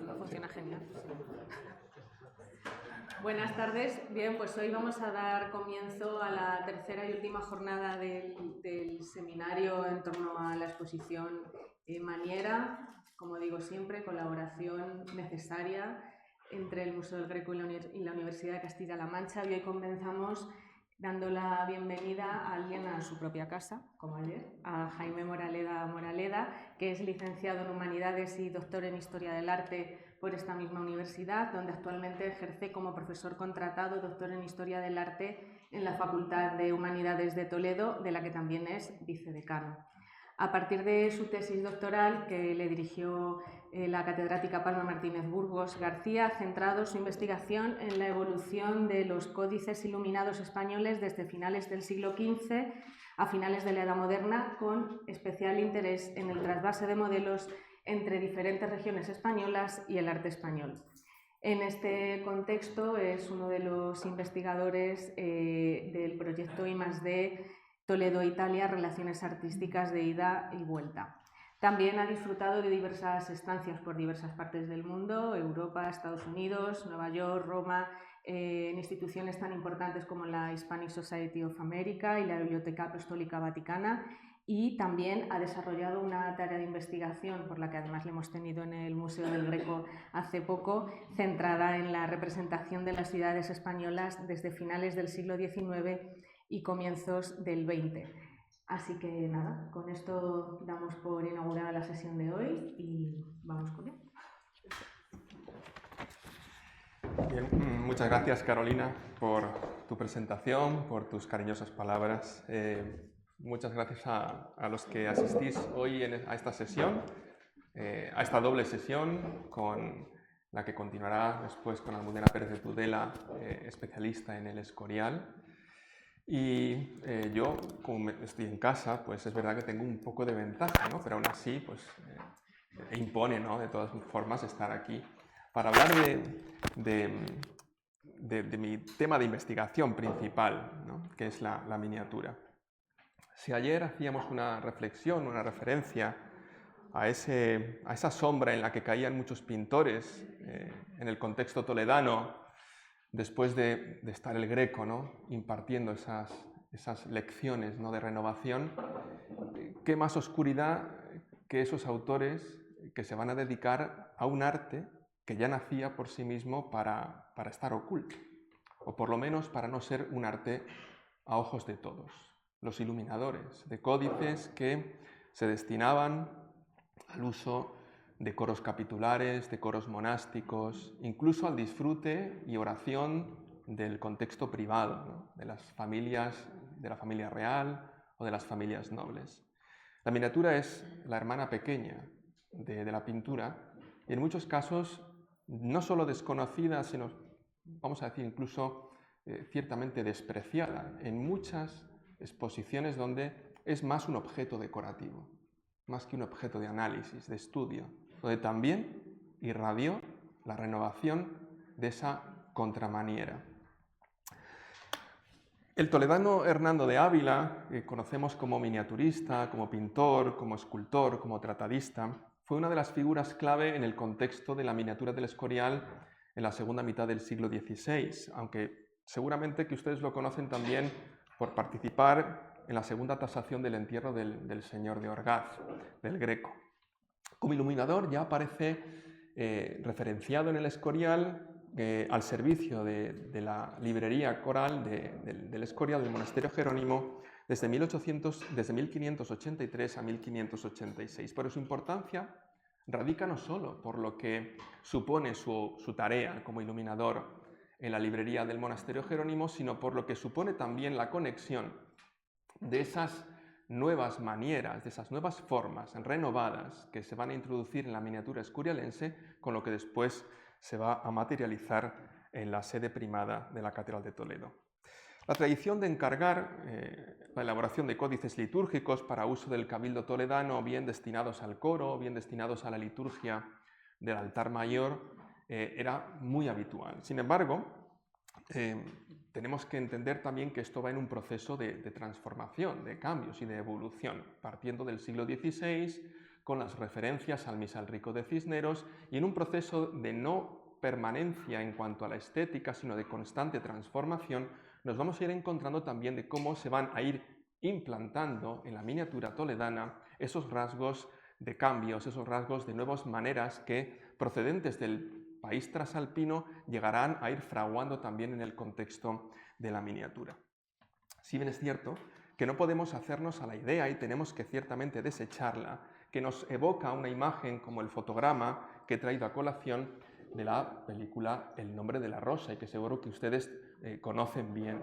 Funciona genial. Buenas tardes. Bien, pues hoy vamos a dar comienzo a la tercera y última jornada del seminario en torno a la exposición maniera. Como digo siempre, colaboración necesaria entre el Museo del Greco y la Universidad de Castilla-La Mancha. Y hoy comenzamos dando la bienvenida a alguien a su propia casa, como ayer, a Jaime Moraleda, que es licenciado en Humanidades y doctor en Historia del Arte por esta misma universidad, donde actualmente ejerce como profesor contratado, doctor en Historia del Arte en la Facultad de Humanidades de Toledo, de la que también es vicedecano. A partir de su tesis doctoral, que le dirigió la catedrática Palma Martínez Burgos García, ha centrado su investigación en la evolución de los códices iluminados españoles desde finales del siglo XV a finales de la Edad Moderna, con especial interés en el trasvase de modelos entre diferentes regiones españolas y el arte español. En este contexto es uno de los investigadores del proyecto I+D Toledo, Italia, Relaciones Artísticas de Ida y Vuelta. También ha disfrutado de diversas estancias por diversas partes del mundo, Europa, Estados Unidos, Nueva York, Roma, en instituciones tan importantes como la Hispanic Society of America y la Biblioteca Apostólica Vaticana, y también ha desarrollado una tarea de investigación, por la que además le hemos tenido en el Museo del Greco hace poco, centrada en la representación de las ciudades españolas desde finales del siglo XIX y comienzos del XX. Así que nada, con esto damos por inaugurada la sesión de hoy y vamos con ello. Bien, muchas gracias, Carolina, por tu presentación, por tus cariñosas palabras. Muchas gracias a los que asistís hoy a esta sesión, a esta doble sesión con la que continuará después con Almudena Pérez de Tudela, especialista en el Escorial. Y yo, como estoy en casa, pues es verdad que tengo un poco de ventaja, ¿no? Pero aún así, pues impone, ¿no? De todas formas, estar aquí para hablar de mi tema de investigación principal, ¿no? Que es la miniatura. Si ayer hacíamos una reflexión, una referencia a esa sombra en la que caían muchos pintores en el contexto toledano, después de estar el Greco, ¿no? Impartiendo esas lecciones, ¿no? De renovación, ¿qué más oscuridad que esos autores que se van a dedicar a un arte que ya nacía por sí mismo para estar oculto, o por lo menos para no ser un arte a ojos de todos? Los iluminadores de códices que se destinaban al uso de coros capitulares, de coros monásticos, incluso al disfrute y oración del contexto privado, ¿no? De las familias, de la familia real o de las familias nobles. La miniatura es la hermana pequeña de la pintura y en muchos casos no solo desconocida, sino, vamos a decir, incluso ciertamente despreciada en muchas exposiciones donde es más un objeto decorativo, más que un objeto de análisis, de estudio, donde también irradió la renovación de esa contramaniera. El toledano Hernando de Ávila, que conocemos como miniaturista, como pintor, como escultor, como tratadista, fue una de las figuras clave en el contexto de la miniatura del Escorial en la segunda mitad del siglo XVI, aunque seguramente que ustedes lo conocen también por participar en la segunda tasación del entierro del señor de Orgaz, del Greco. Como iluminador ya aparece referenciado en el Escorial al servicio de la librería coral del Escorial, del monasterio Jerónimo, desde 1583 a 1586. Pero su importancia radica no solo por lo que supone su tarea como iluminador en la librería del monasterio Jerónimo, sino por lo que supone también la conexión de esas nuevas manieras, de esas nuevas formas renovadas que se van a introducir en la miniatura escorialense, con lo que después se va a materializar en la sede primada de la Catedral de Toledo. La tradición de encargar la elaboración de códices litúrgicos para uso del cabildo toledano, bien destinados al coro, bien destinados a la liturgia del altar mayor, era muy habitual. Sin embargo, tenemos que entender también que esto va en un proceso de transformación, de cambios y de evolución, partiendo del siglo XVI con las referencias al misal rico de Cisneros y en un proceso de no permanencia en cuanto a la estética, sino de constante transformación, nos vamos a ir encontrando también de cómo se van a ir implantando en la miniatura toledana esos rasgos de cambios, esos rasgos de nuevas maneras que, procedentes del país trasalpino, llegarán a ir fraguando también en el contexto de la miniatura. Si bien es cierto que no podemos hacernos a la idea, y tenemos que ciertamente desecharla, que nos evoca una imagen como el fotograma que he traído a colación de la película El nombre de la rosa, y que seguro que ustedes conocen bien.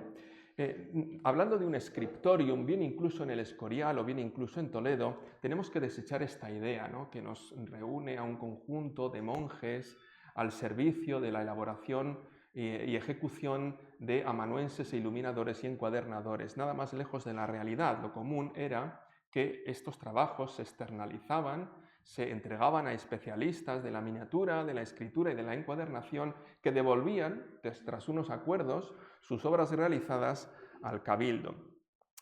Hablando de un scriptorium, bien incluso en el Escorial o bien incluso en Toledo, tenemos que desechar esta idea, ¿no?, que nos reúne a un conjunto de monjes al servicio de la elaboración y ejecución de amanuenses e iluminadores y encuadernadores. Nada más lejos de la realidad. Lo común era que estos trabajos se externalizaban, se entregaban a especialistas de la miniatura, de la escritura y de la encuadernación, que devolvían, tras unos acuerdos, sus obras realizadas al cabildo,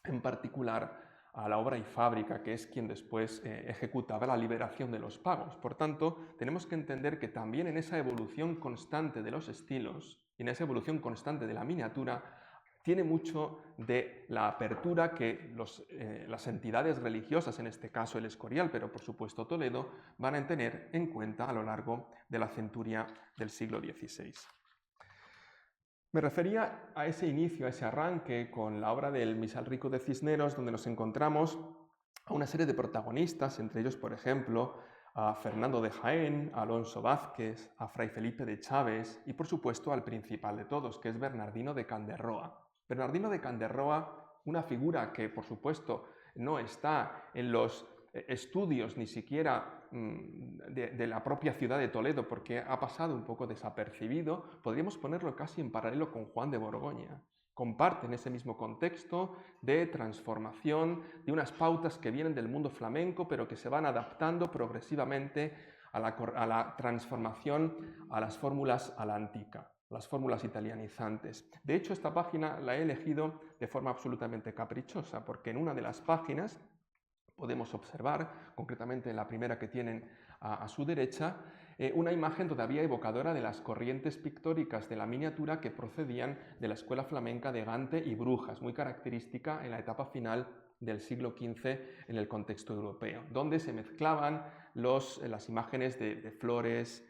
en particular a la obra y fábrica, que es quien después ejecutaba la liberación de los pagos. Por tanto, tenemos que entender que también en esa evolución constante de los estilos y en esa evolución constante de la miniatura, tiene mucho de la apertura que las entidades religiosas, en este caso el Escorial, pero por supuesto Toledo, van a tener en cuenta a lo largo de la centuria del siglo XVI. Me refería a ese inicio, a ese arranque con la obra del misal rico de Cisneros, donde nos encontramos a una serie de protagonistas, entre ellos, por ejemplo, a Fernando de Jaén, a Alonso Vázquez, a Fray Felipe de Chaves y, por supuesto, al principal de todos, que es Bernardino de Canderroa. Bernardino de Canderroa, una figura que, por supuesto, no está en los estudios ni siquiera de la propia ciudad de Toledo, porque ha pasado un poco desapercibido, podríamos ponerlo casi en paralelo con Juan de Borgoña. Comparten ese mismo contexto de transformación, de unas pautas que vienen del mundo flamenco, pero que se van adaptando progresivamente a la transformación, a las fórmulas a la antica, las fórmulas italianizantes. De hecho, esta página la he elegido de forma absolutamente caprichosa, porque en una de las páginas podemos observar, concretamente en la primera que tienen a su derecha, una imagen todavía evocadora de las corrientes pictóricas de la miniatura que procedían de la escuela flamenca de Gante y Brujas, muy característica en la etapa final del siglo XV en el contexto europeo, donde se mezclaban las imágenes de flores,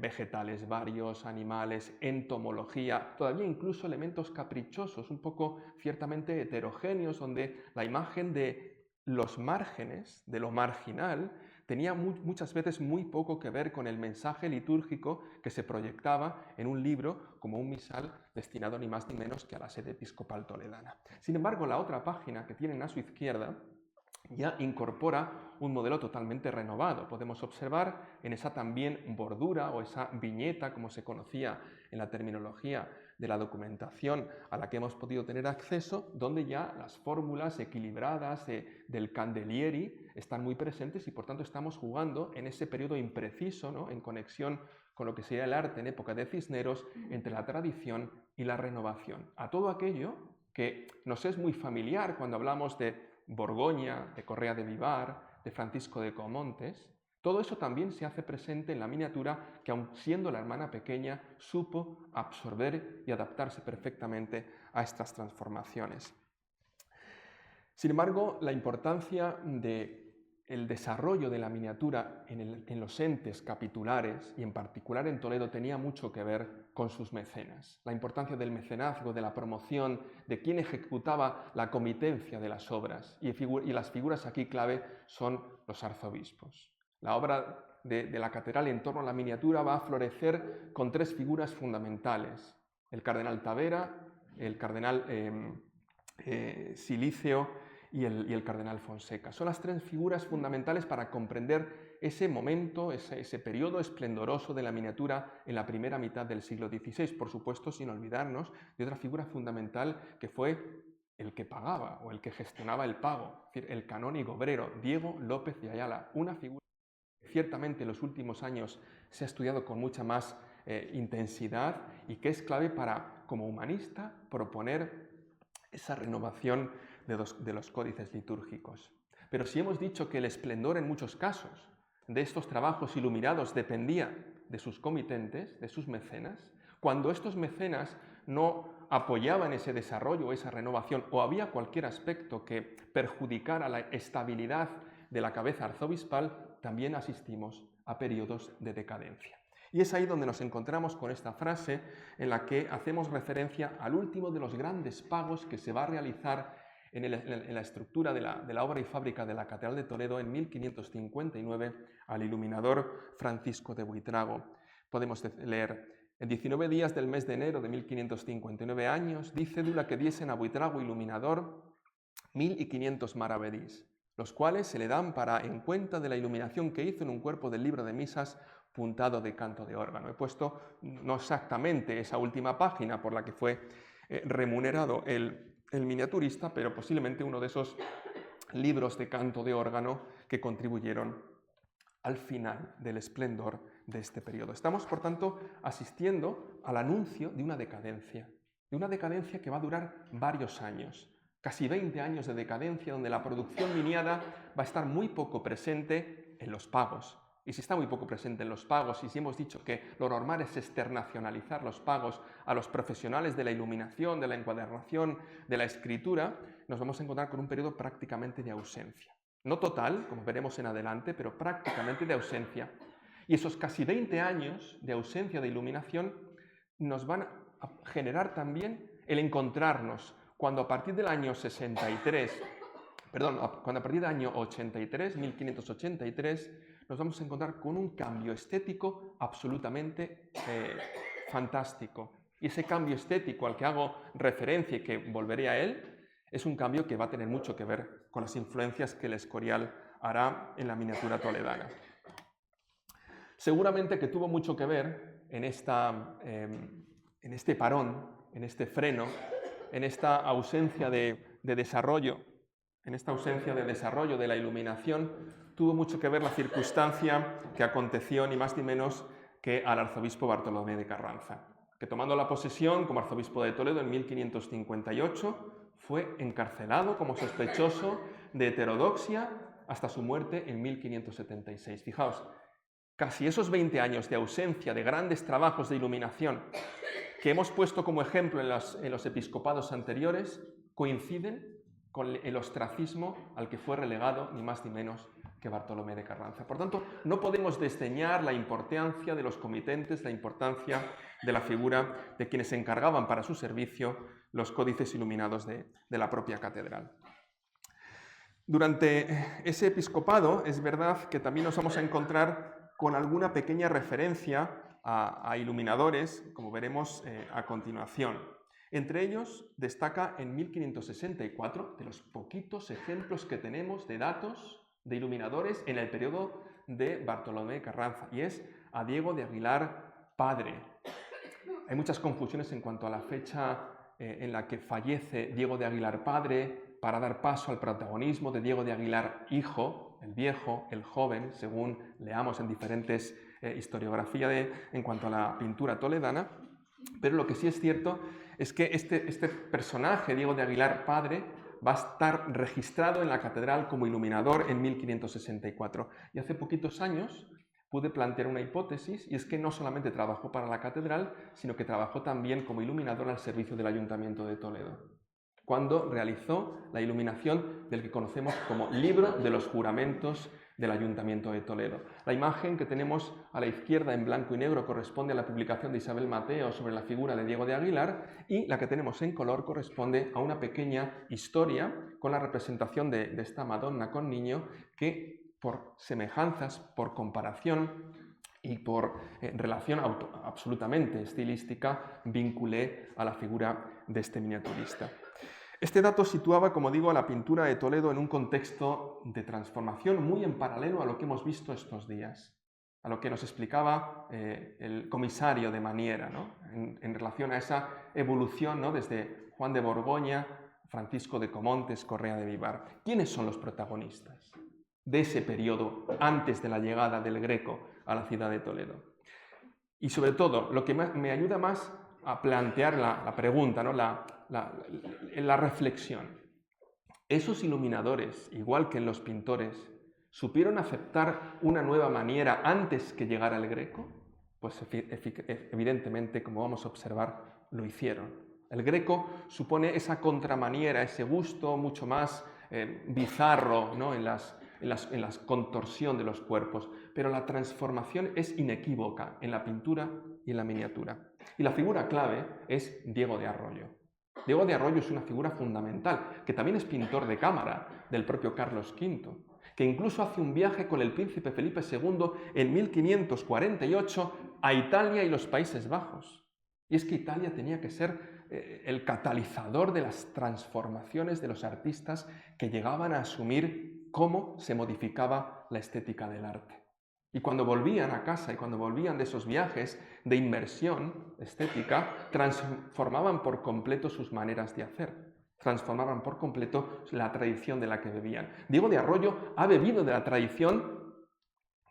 vegetales varios, animales, entomología, todavía incluso elementos caprichosos, un poco ciertamente heterogéneos, donde la imagen de los márgenes, de lo marginal, tenía muchas veces muy poco que ver con el mensaje litúrgico que se proyectaba en un libro como un misal destinado ni más ni menos que a la sede episcopal toledana. Sin embargo, la otra página que tienen a su izquierda ya incorpora un modelo totalmente renovado. Podemos observar en esa también bordura o esa viñeta, como se conocía en la terminología de la documentación a la que hemos podido tener acceso, donde ya las fórmulas equilibradas del Candelieri están muy presentes y por tanto estamos jugando en ese periodo impreciso, ¿no?, en conexión con lo que sería el arte en época de Cisneros, entre la tradición y la renovación. A todo aquello que nos es muy familiar cuando hablamos de Borgoña, de Correa de Vivar, de Francisco de Comontes. Todo eso también se hace presente en la miniatura que, aun siendo la hermana pequeña, supo absorber y adaptarse perfectamente a estas transformaciones. Sin embargo, la importancia del desarrollo de la miniatura en los entes capitulares, y en particular en Toledo, tenía mucho que ver con sus mecenas. La importancia del mecenazgo, de la promoción, de quién ejecutaba la comitencia de las obras. Y las figuras aquí clave son los arzobispos. La obra de la catedral en torno a la miniatura va a florecer con tres figuras fundamentales: el cardenal Tavera, el cardenal Silicio y el cardenal Fonseca. Son las tres figuras fundamentales para comprender ese momento, ese periodo esplendoroso de la miniatura en la primera mitad del siglo XVI, por supuesto sin olvidarnos de otra figura fundamental que fue el que pagaba o el que gestionaba el pago, es decir, el canónigo obrero Diego López de Ayala, una figura que ciertamente en los últimos años se ha estudiado con mucha más intensidad y que es clave para, como humanista, proponer esa renovación de los códices litúrgicos. Pero si hemos dicho que el esplendor en muchos casos de estos trabajos iluminados dependía de sus comitentes, de sus mecenas, cuando estos mecenas no apoyaban ese desarrollo, esa renovación, o había cualquier aspecto que perjudicara la estabilidad de la cabeza arzobispal, también asistimos a periodos de decadencia. Y es ahí donde nos encontramos con esta frase en la que hacemos referencia al último de los grandes pagos que se va a realizar en la estructura de la obra y fábrica de la Catedral de Toledo en 1559 al iluminador Francisco de Buitrago. Podemos leer: en 19 días del mes de enero de 1559 años, di cédula que diesen a Buitrago iluminador 1500 maravedís, los cuales se le dan para en cuenta de la iluminación que hizo en un cuerpo del libro de misas puntado de canto de órgano. He puesto no exactamente esa última página por la que fue remunerado el miniaturista, pero posiblemente uno de esos libros de canto de órgano que contribuyeron al final del esplendor de este periodo. Estamos, por tanto, asistiendo al anuncio de una decadencia que va a durar varios años, casi 20 años de decadencia, donde la producción miniada va a estar muy poco presente en los pagos. Y si está muy poco presente en los pagos, y si hemos dicho que lo normal es externacionalizar los pagos a los profesionales de la iluminación, de la encuadernación, de la escritura, nos vamos a encontrar con un periodo prácticamente de ausencia. No total, como veremos en adelante, pero prácticamente de ausencia. Y esos casi 20 años de ausencia de iluminación nos van a generar también el encontrarnos cuando a partir del año 83, 1583, nos vamos a encontrar con un cambio estético absolutamente fantástico. Y ese cambio estético al que hago referencia y que volveré a él, es un cambio que va a tener mucho que ver con las influencias que el Escorial hará en la miniatura toledana. Seguramente que tuvo mucho que ver en este parón, en este freno, en esta ausencia de desarrollo, de la iluminación, tuvo mucho que ver la circunstancia que aconteció ni más ni menos que al arzobispo Bartolomé de Carranza, que tomando la posesión como arzobispo de Toledo en 1558, fue encarcelado como sospechoso de heterodoxia hasta su muerte en 1576. Fijaos, casi esos 20 años de ausencia de grandes trabajos de iluminación que hemos puesto como ejemplo en los episcopados anteriores coinciden con el ostracismo al que fue relegado ni más ni menos que Bartolomé de Carranza. Por tanto, no podemos desdeñar la importancia de los comitentes, la importancia de la figura de quienes se encargaban para su servicio los códices iluminados de la propia catedral. Durante ese episcopado es verdad que también nos vamos a encontrar con alguna pequeña referencia a iluminadores, como veremos a continuación. Entre ellos destaca en 1564, de los poquitos ejemplos que tenemos de datos de iluminadores en el periodo de Bartolomé de Carranza, y es a Diego de Aguilar padre. Hay muchas confusiones en cuanto a la fecha en la que fallece Diego de Aguilar padre, para dar paso al protagonismo de Diego de Aguilar hijo, el viejo, el joven, según leamos en diferentes historiografías en cuanto a la pintura toledana. Pero lo que sí es cierto es que este personaje, Diego de Aguilar padre, va a estar registrado en la catedral como iluminador en 1564. Y hace poquitos años pude plantear una hipótesis, y es que no solamente trabajó para la catedral, sino que trabajó también como iluminador al servicio del Ayuntamiento de Toledo, cuando realizó la iluminación del que conocemos como Libro de los Juramentos del Ayuntamiento de Toledo. La imagen que tenemos a la izquierda en blanco y negro corresponde a la publicación de Isabel Mateo sobre la figura de Diego de Aguilar, y la que tenemos en color corresponde a una pequeña historia con la representación de esta Madonna con niño que, por semejanzas, por comparación y por relación absolutamente estilística, vinculé a la figura de este miniaturista. Este dato situaba, como digo, a la pintura de Toledo en un contexto de transformación muy en paralelo a lo que hemos visto estos días, a lo que nos explicaba el comisario de Maniera, ¿no? en relación a esa evolución, ¿no? Desde Juan de Borgoña, Francisco de Comontes, Correa de Vivar. ¿Quiénes son los protagonistas de ese periodo antes de la llegada del Greco a la ciudad de Toledo? Y sobre todo, lo que me ayuda más a plantear la pregunta, ¿no? la reflexión. Esos iluminadores, igual que en los pintores, ¿supieron aceptar una nueva manera antes que llegara el Greco? Pues evidentemente, como vamos a observar, lo hicieron. El Greco supone esa contramaniera, ese gusto mucho más bizarro, ¿no? en la contorsión de los cuerpos, pero la transformación es inequívoca en la pintura y en la miniatura. Y la figura clave es Diego de Arroyo. Diego de Arroyo es una figura fundamental, que también es pintor de cámara del propio Carlos V, que incluso hace un viaje con el príncipe Felipe II en 1548 a Italia y los Países Bajos. Y es que Italia tenía que ser el catalizador de las transformaciones de los artistas que llegaban a asumir cómo se modificaba la estética del arte. Y cuando volvían a casa y cuando volvían de esos viajes de inmersión estética, transformaban por completo sus maneras de hacer, transformaban por completo la tradición de la que bebían. Diego de Arroyo ha bebido de la tradición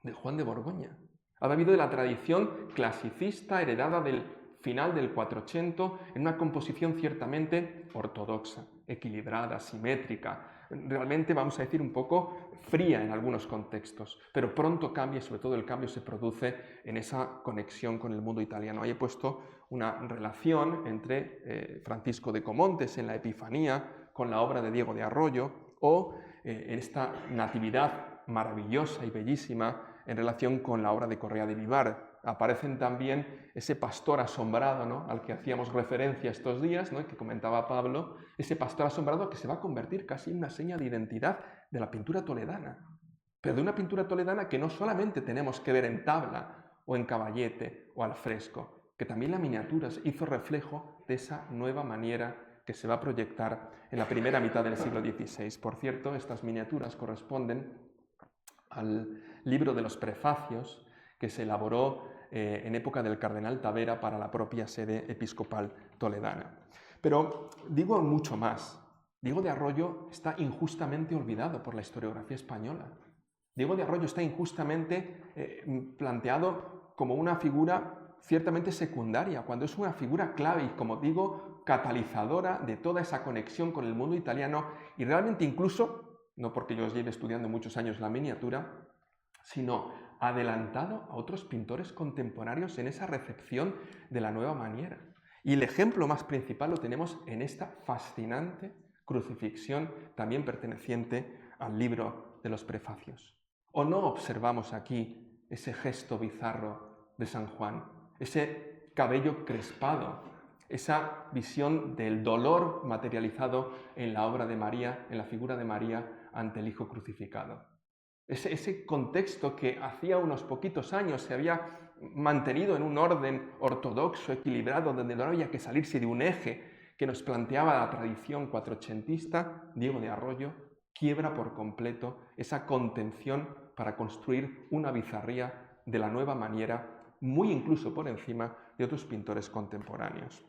de Juan de Borgoña, ha bebido de la tradición clasicista heredada del final del 480 en una composición ciertamente ortodoxa, equilibrada, simétrica, realmente vamos a decir un poco fría en algunos contextos, pero pronto cambia y sobre todo el cambio se produce en esa conexión con el mundo italiano. Ahí he puesto una relación entre Francisco de Comontes en la Epifanía con la obra de Diego de Arroyo o en esta natividad maravillosa y bellísima en relación con la obra de Correa de Vivar. Aparecen también ese pastor asombrado, ¿no?, al que hacíamos referencia estos días, ¿no?, que comentaba Pablo, ese pastor asombrado que se va a convertir casi en una seña de identidad de la pintura toledana, pero de una pintura toledana que no solamente tenemos que ver en tabla o en caballete o al fresco, que también la miniatura hizo reflejo de esa nueva manera que se va a proyectar en la primera mitad del siglo XVI. Por cierto, estas miniaturas corresponden al libro de los prefacios que se elaboró en época del cardenal Tavera para la propia sede episcopal toledana. Pero digo mucho más. Diego de Arroyo está injustamente olvidado por la historiografía española. Diego de Arroyo está injustamente planteado como una figura ciertamente secundaria, cuando es una figura clave y, como digo, catalizadora de toda esa conexión con el mundo italiano y realmente incluso, no porque yo os lleve estudiando muchos años la miniatura, sino adelantado a otros pintores contemporáneos en esa recepción de la nueva maniera. Y el ejemplo más principal lo tenemos en esta fascinante crucifixión, también perteneciente al libro de los prefacios. ¿O no observamos aquí ese gesto bizarro de San Juan, ese cabello crespado, esa visión del dolor materializado en la obra de María, en la figura de María ante el Hijo crucificado? Ese contexto que hacía unos poquitos años se había mantenido en un orden ortodoxo, equilibrado, donde no había que salirse de un eje que nos planteaba la tradición cuatrocentista, Diego de Arroyo quiebra por completo esa contención para construir una bizarría de la nueva manera, muy incluso por encima de otros pintores contemporáneos.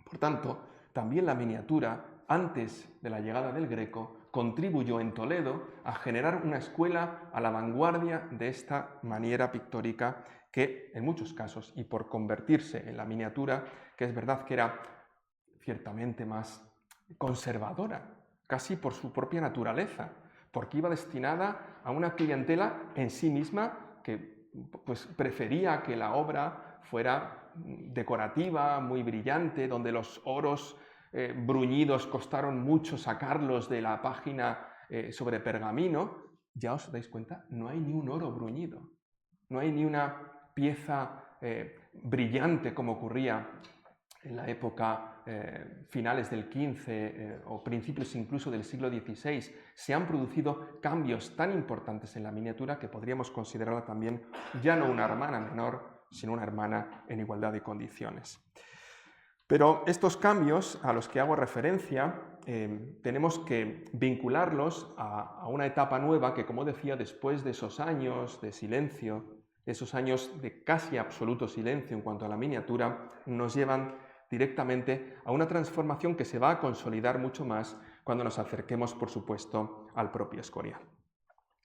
Por tanto, también la miniatura, antes de la llegada del Greco, contribuyó en Toledo a generar una escuela a la vanguardia de esta maniera pictórica que, en muchos casos, y por convertirse en la miniatura, que es verdad que era ciertamente más conservadora, casi por su propia naturaleza, porque iba destinada a una clientela en sí misma que pues, prefería que la obra fuera decorativa, muy brillante, donde los oros bruñidos costaron mucho sacarlos de la página sobre pergamino. Ya os dais cuenta, no hay ni un oro bruñido, no hay ni una pieza brillante como ocurría en la época finales del XV o principios incluso del siglo XVI. Se han producido cambios tan importantes en la miniatura que podríamos considerarla también ya no una hermana menor, sino una hermana en igualdad de condiciones. Pero estos cambios a los que hago referencia tenemos que vincularlos a una etapa nueva que, como decía, después de esos años de silencio, de esos años de casi absoluto silencio en cuanto a la miniatura, nos llevan directamente a una transformación que se va a consolidar mucho más cuando nos acerquemos, por supuesto, al propio Escorial.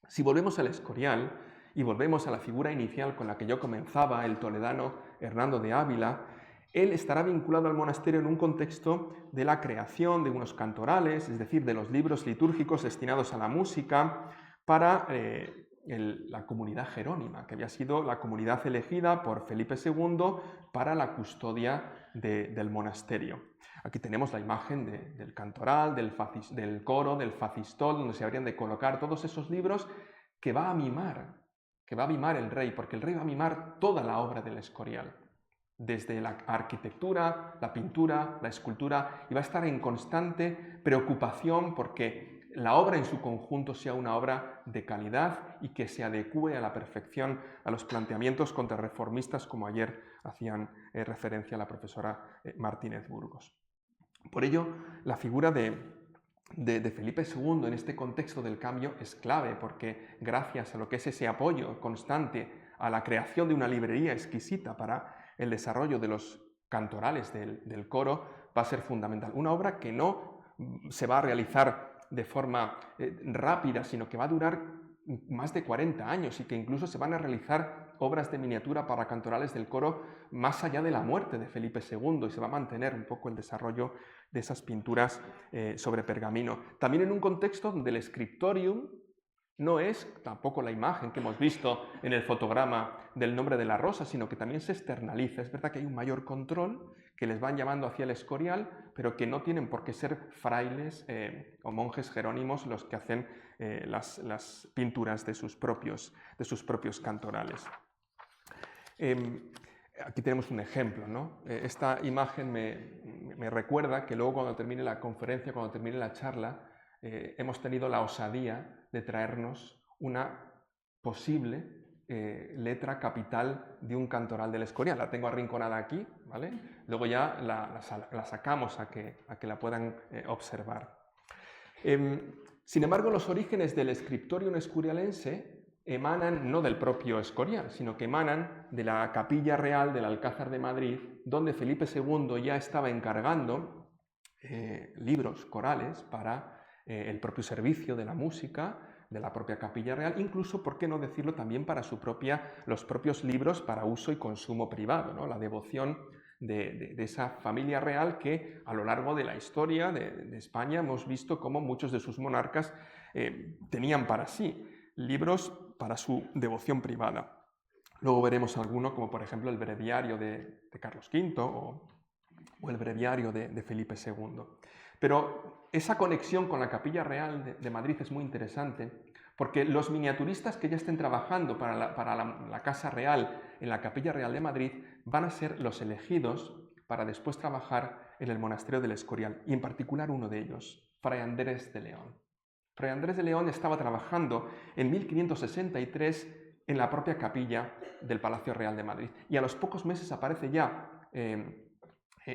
Si volvemos al Escorial y volvemos a la figura inicial con la que yo comenzaba, el toledano Hernando de Ávila, él estará vinculado al monasterio en un contexto de la creación de unos cantorales, es decir, de los libros litúrgicos destinados a la música para la comunidad jerónima, que había sido la comunidad elegida por Felipe II para la custodia del monasterio. Aquí tenemos la imagen del cantoral, del coro, del facistol, donde se habrían de colocar todos esos libros que va a mimar el rey, porque el rey va a mimar toda la obra del Escorial, desde la arquitectura, la pintura, la escultura, y va a estar en constante preocupación porque la obra en su conjunto sea una obra de calidad y que se adecúe a la perfección a los planteamientos contrarreformistas, como ayer hacían referencia la profesora Martínez Burgos. Por ello, la figura de Felipe II en este contexto del cambio es clave, porque gracias a lo que es ese apoyo constante a la creación de una librería exquisita para el desarrollo de los cantorales del coro, va a ser fundamental. Una obra que no se va a realizar de forma rápida, sino que va a durar más de 40 años y que incluso se van a realizar obras de miniatura para cantorales del coro más allá de la muerte de Felipe II, y se va a mantener un poco el desarrollo de esas pinturas sobre pergamino. También en un contexto donde el scriptorium no es tampoco la imagen que hemos visto en el fotograma del Nombre de la Rosa, sino que también se externaliza. Es verdad que hay un mayor control, que les van llamando hacia el Escorial, pero que no tienen por qué ser frailes o monjes jerónimos los que hacen las pinturas de sus propios cantorales. Aquí tenemos un ejemplo, ¿no? Esta imagen me recuerda que luego, cuando termine la conferencia, cuando termine la charla, hemos tenido la osadía de traernos una posible letra capital de un cantoral del Escorial. La tengo arrinconada aquí, ¿vale? Luego ya la sacamos a que la puedan observar. Sin embargo, los orígenes del scriptorium escorialense emanan no del propio Escorial, sino que emanan de la Capilla Real del Alcázar de Madrid, donde Felipe II ya estaba encargando libros corales para el propio servicio de la música de la propia Capilla Real, incluso, por qué no decirlo, también para los propios libros para uso y consumo privado, ¿no? La devoción de esa familia real que a lo largo de la historia de España hemos visto cómo muchos de sus monarcas tenían para sí libros para su devoción privada. Luego veremos alguno, como por ejemplo el breviario de Carlos V o el breviario de Felipe II. Pero esa conexión con la Capilla Real de Madrid es muy interesante, porque los miniaturistas que ya estén trabajando para la Casa Real en la Capilla Real de Madrid van a ser los elegidos para después trabajar en el monasterio del Escorial, y en particular uno de ellos, Fray Andrés de León. Fray Andrés de León estaba trabajando en 1563 en la propia capilla del Palacio Real de Madrid, y a los pocos meses aparece ya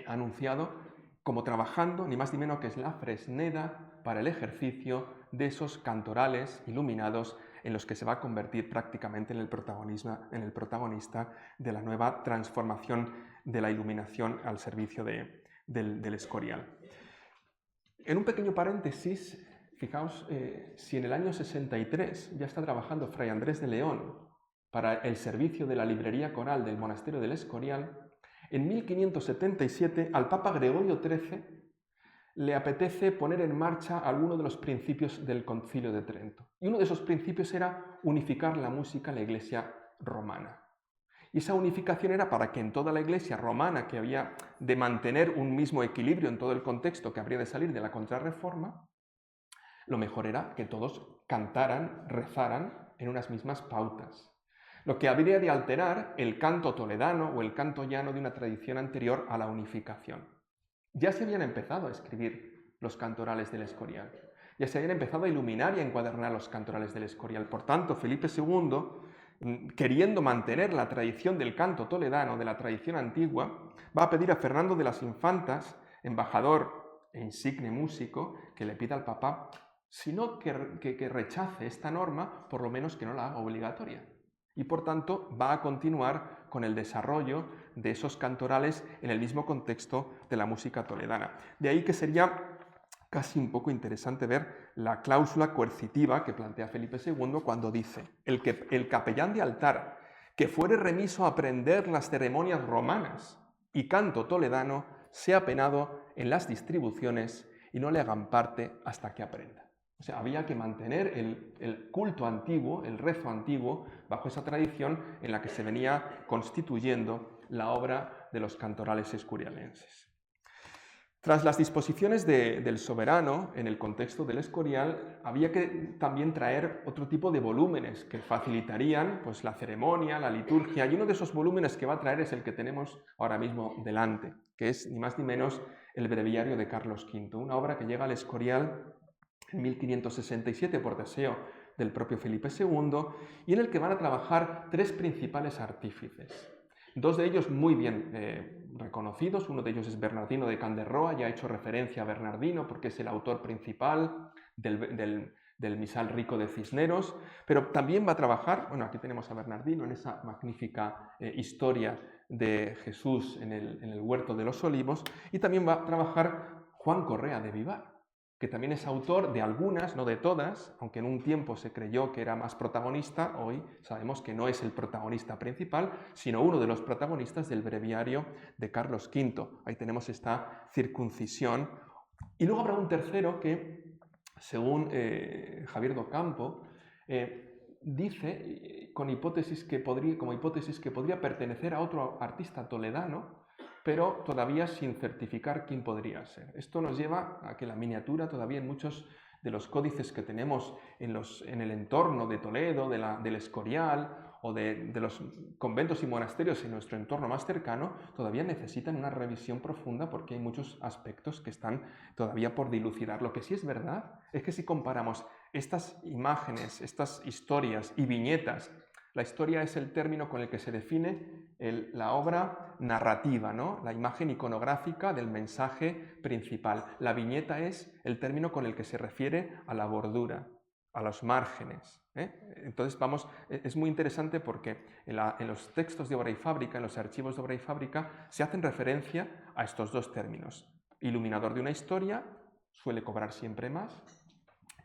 anunciado como trabajando ni más ni menos que es la Fresneda para el ejercicio de esos cantorales iluminados en los que se va a convertir prácticamente en el protagonista de la nueva transformación de la iluminación al servicio del Escorial. En un pequeño paréntesis, fijaos, si en el año 63 ya está trabajando Fray Andrés de León para el servicio de la librería coral del monasterio del Escorial, en 1577 al Papa Gregorio XIII le apetece poner en marcha alguno de los principios del Concilio de Trento. Y uno de esos principios era unificar la música en la Iglesia romana. Y esa unificación era para que en toda la Iglesia romana, que había de mantener un mismo equilibrio en todo el contexto que habría de salir de la Contrarreforma, lo mejor era que todos cantaran, rezaran en unas mismas pautas, lo que habría de alterar el canto toledano o el canto llano de una tradición anterior a la unificación. Ya se habían empezado a escribir los cantorales del Escorial, ya se habían empezado a iluminar y a encuadernar los cantorales del Escorial. Por tanto, Felipe II, queriendo mantener la tradición del canto toledano, de la tradición antigua, va a pedir a Fernando de las Infantas, embajador e insigne músico, que le pida al Papa, si no que rechace esta norma, por lo menos que no la haga obligatoria. Y por tanto va a continuar con el desarrollo de esos cantorales en el mismo contexto de la música toledana. De ahí que sería casi un poco interesante ver la cláusula coercitiva que plantea Felipe II cuando dice: el capellán de altar que fuere remiso a aprender las ceremonias romanas y canto toledano sea penado en las distribuciones y no le hagan parte hasta que aprenda. O sea, había que mantener el culto antiguo, el rezo antiguo, bajo esa tradición en la que se venía constituyendo la obra de los cantorales escurialenses. Tras las disposiciones del soberano en el contexto del Escorial, había que también traer otro tipo de volúmenes que facilitarían pues, la ceremonia, la liturgia, y uno de esos volúmenes que va a traer es el que tenemos ahora mismo delante, que es ni más ni menos el Breviario de Carlos V, una obra que llega al Escorial en 1567 por deseo del propio Felipe II, y en el que van a trabajar tres principales artífices. Dos de ellos muy bien reconocidos, uno de ellos es Bernardino de Canderroa, ya he hecho referencia a Bernardino porque es el autor principal del Misal Rico de Cisneros, pero también va a trabajar, bueno, aquí tenemos a Bernardino en esa magnífica historia de Jesús en el Huerto de los Olivos, y también va a trabajar Juan Correa de Vivar, que también es autor de algunas, no de todas, aunque en un tiempo se creyó que era más protagonista, hoy sabemos que no es el protagonista principal, sino uno de los protagonistas del breviario de Carlos V. Ahí tenemos esta circuncisión. Y luego habrá un tercero que, según Javier Docampo, dice como hipótesis que podría pertenecer a otro artista toledano, pero todavía sin certificar quién podría ser. Esto nos lleva a que la miniatura todavía en muchos de los códices que tenemos en el entorno de Toledo, del Escorial o de los conventos y monasterios en nuestro entorno más cercano, todavía necesitan una revisión profunda porque hay muchos aspectos que están todavía por dilucidar. Lo que sí es verdad es que si comparamos estas imágenes, estas historias y viñetas, la historia es el término con el que se define la obra narrativa, ¿no? La imagen iconográfica del mensaje principal. La viñeta es el término con el que se refiere a la bordura, a los márgenes. Entonces, es muy interesante porque en los textos de Obra y Fábrica, en los archivos de Obra y Fábrica, se hacen referencia a estos dos términos. Iluminador de una historia suele cobrar siempre más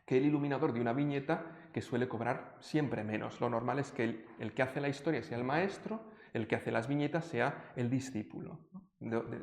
que el iluminador de una viñeta, que suele cobrar siempre menos. Lo normal es que el que hace la historia sea el maestro, el que hace las viñetas sea el discípulo.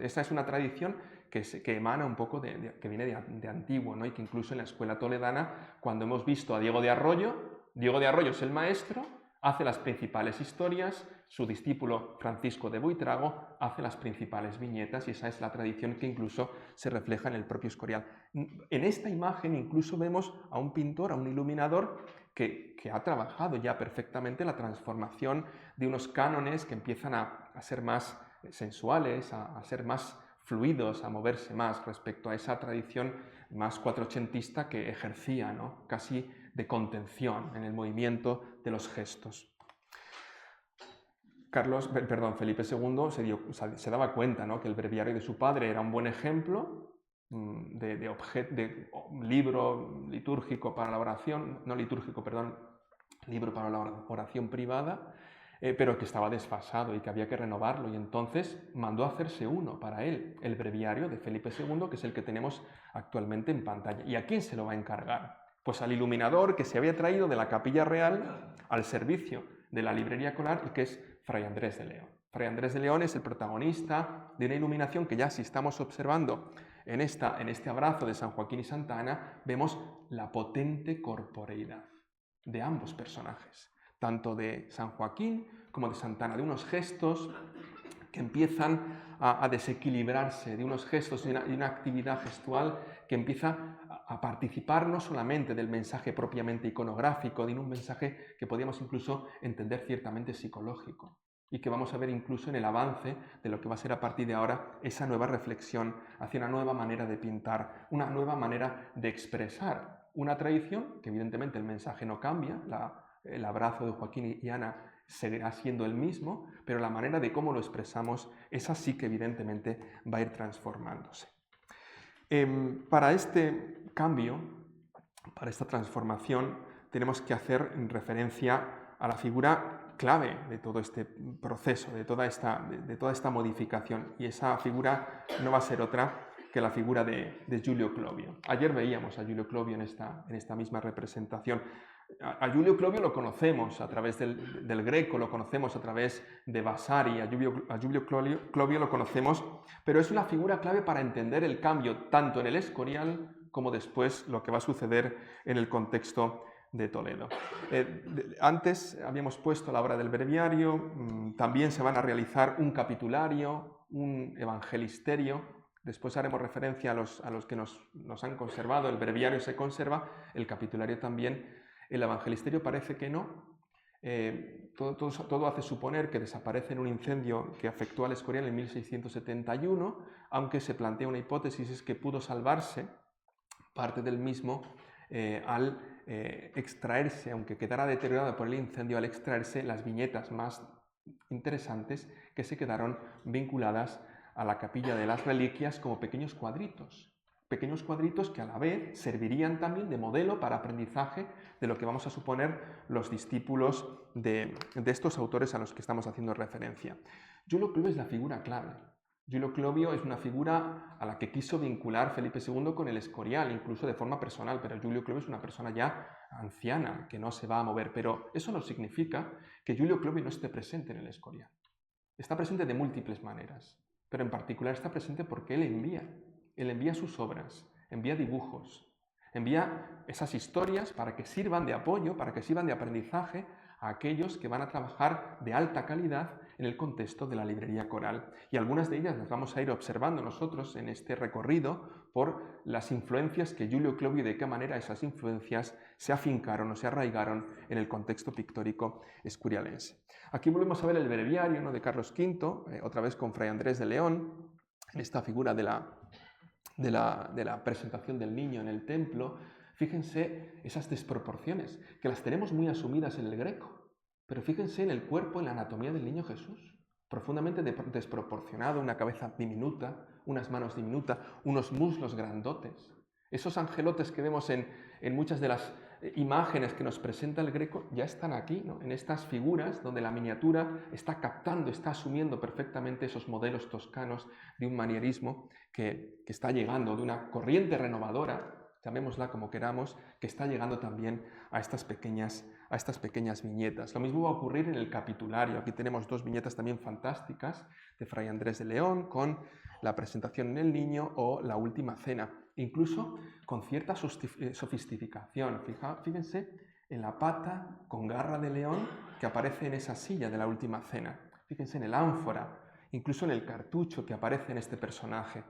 Esa es una tradición que emana un poco que viene de antiguo, ¿no? Y que incluso en la escuela toledana, cuando hemos visto a Diego de Arroyo es el maestro, hace las principales historias, su discípulo Francisco de Buitrago hace las principales viñetas, y esa es la tradición que incluso se refleja en el propio Escorial. En esta imagen incluso vemos a un pintor, a un iluminador que ha trabajado ya perfectamente la transformación de unos cánones que empiezan a ser más sensuales, a ser más fluidos, a moverse más respecto a esa tradición más cuatrocentista que ejercía, ¿no? Casi de contención en el movimiento de los gestos. Felipe II se daba cuenta, ¿no?, que el breviario de su padre era un buen ejemplo de libro litúrgico para la oración, libro para la oración privada, pero que estaba desfasado y que había que renovarlo, y entonces mandó a hacerse uno para él, el breviario de Felipe II, que es el que tenemos actualmente en pantalla. ¿Y a quién se lo va a encargar? Pues al iluminador que se había traído de la Capilla Real al servicio de la librería Colar, y que es Fray Andrés de León. Fray Andrés de León es el protagonista de una iluminación que ya, si estamos observando en este abrazo de San Joaquín y Santa Ana, vemos la potente corporeidad de ambos personajes, tanto de San Joaquín como de Santa Ana, de unos gestos que empiezan a desequilibrarse, de unos gestos y una actividad gestual que empieza a participar no solamente del mensaje propiamente iconográfico, de un mensaje que podríamos incluso entender ciertamente psicológico, y que vamos a ver incluso en el avance de lo que va a ser a partir de ahora esa nueva reflexión hacia una nueva manera de pintar, una nueva manera de expresar una tradición, que evidentemente el mensaje no cambia, el abrazo de Joaquín y Ana seguirá siendo el mismo, pero la manera de cómo lo expresamos, esa sí que evidentemente va a ir transformándose. Para este cambio, para esta transformación, tenemos que hacer referencia a la figura clave de todo este proceso, de toda esta modificación, y esa figura no va a ser otra que la figura de Giulio Clovio. Ayer veíamos a Giulio Clovio en esta misma representación. A Giulio Clovio lo conocemos a través del Greco, lo conocemos a través de Vasari, a Giulio Clovio lo conocemos, pero es una figura clave para entender el cambio tanto en el Escorial como después lo que va a suceder en el contexto de Toledo. Antes habíamos puesto la obra del breviario, también se van a realizar un capitulario, un evangelisterio. Después haremos referencia a los que nos han conservado, el breviario se conserva, el capitulario también. El evangelisterio parece que no. Todo hace suponer que desaparece en un incendio que afectó al Escorial en 1671, aunque se plantea una hipótesis, es que pudo salvarse parte del mismo al extraerse, aunque quedara deteriorado por el incendio, al extraerse las viñetas más interesantes que se quedaron vinculadas a la capilla de las reliquias como pequeños cuadritos que a la vez servirían también de modelo para aprendizaje de lo que vamos a suponer los discípulos de estos autores a los que estamos haciendo referencia. Giulio Clovio es la figura clave. Giulio Clovio es una figura a la que quiso vincular Felipe II con el Escorial, incluso de forma personal, pero Giulio Clovio es una persona ya anciana, que no se va a mover, pero eso no significa que Giulio Clovio no esté presente en el Escorial. Está presente de múltiples maneras, pero en particular está presente porque él envía sus obras, envía dibujos, envía esas historias para que sirvan de apoyo, para que sirvan de aprendizaje a aquellos que van a trabajar de alta calidad en el contexto de la librería coral. Y algunas de ellas las vamos a ir observando nosotros en este recorrido por las influencias que Giulio Clovio y de qué manera esas influencias se afincaron o se arraigaron en el contexto pictórico escurialense. Aquí volvemos a ver el breviario, ¿no?, de Carlos V, otra vez con Fray Andrés de León, en esta figura de la presentación del niño en el templo. Fíjense esas desproporciones, que las tenemos muy asumidas en el Greco, pero fíjense en el cuerpo, en la anatomía del niño Jesús, profundamente desproporcionado, una cabeza diminuta, unas manos diminutas, unos muslos grandotes. Esos angelotes que vemos en muchas de las imágenes que nos presenta el Greco ya están aquí, ¿no?, en estas figuras donde la miniatura está captando, está asumiendo perfectamente esos modelos toscanos de un manierismo que está llegando, de una corriente renovadora, llamémosla como queramos, que está llegando también a estas pequeñas viñetas. Lo mismo va a ocurrir en el capitulario. Aquí tenemos dos viñetas también fantásticas de Fray Andrés de León con la presentación en el niño o la última cena, incluso con cierta sofisticación. Fíjense en la pata con garra de león que aparece en esa silla de la última cena. Fíjense en el ánfora, incluso en el cartucho que aparece en este personaje.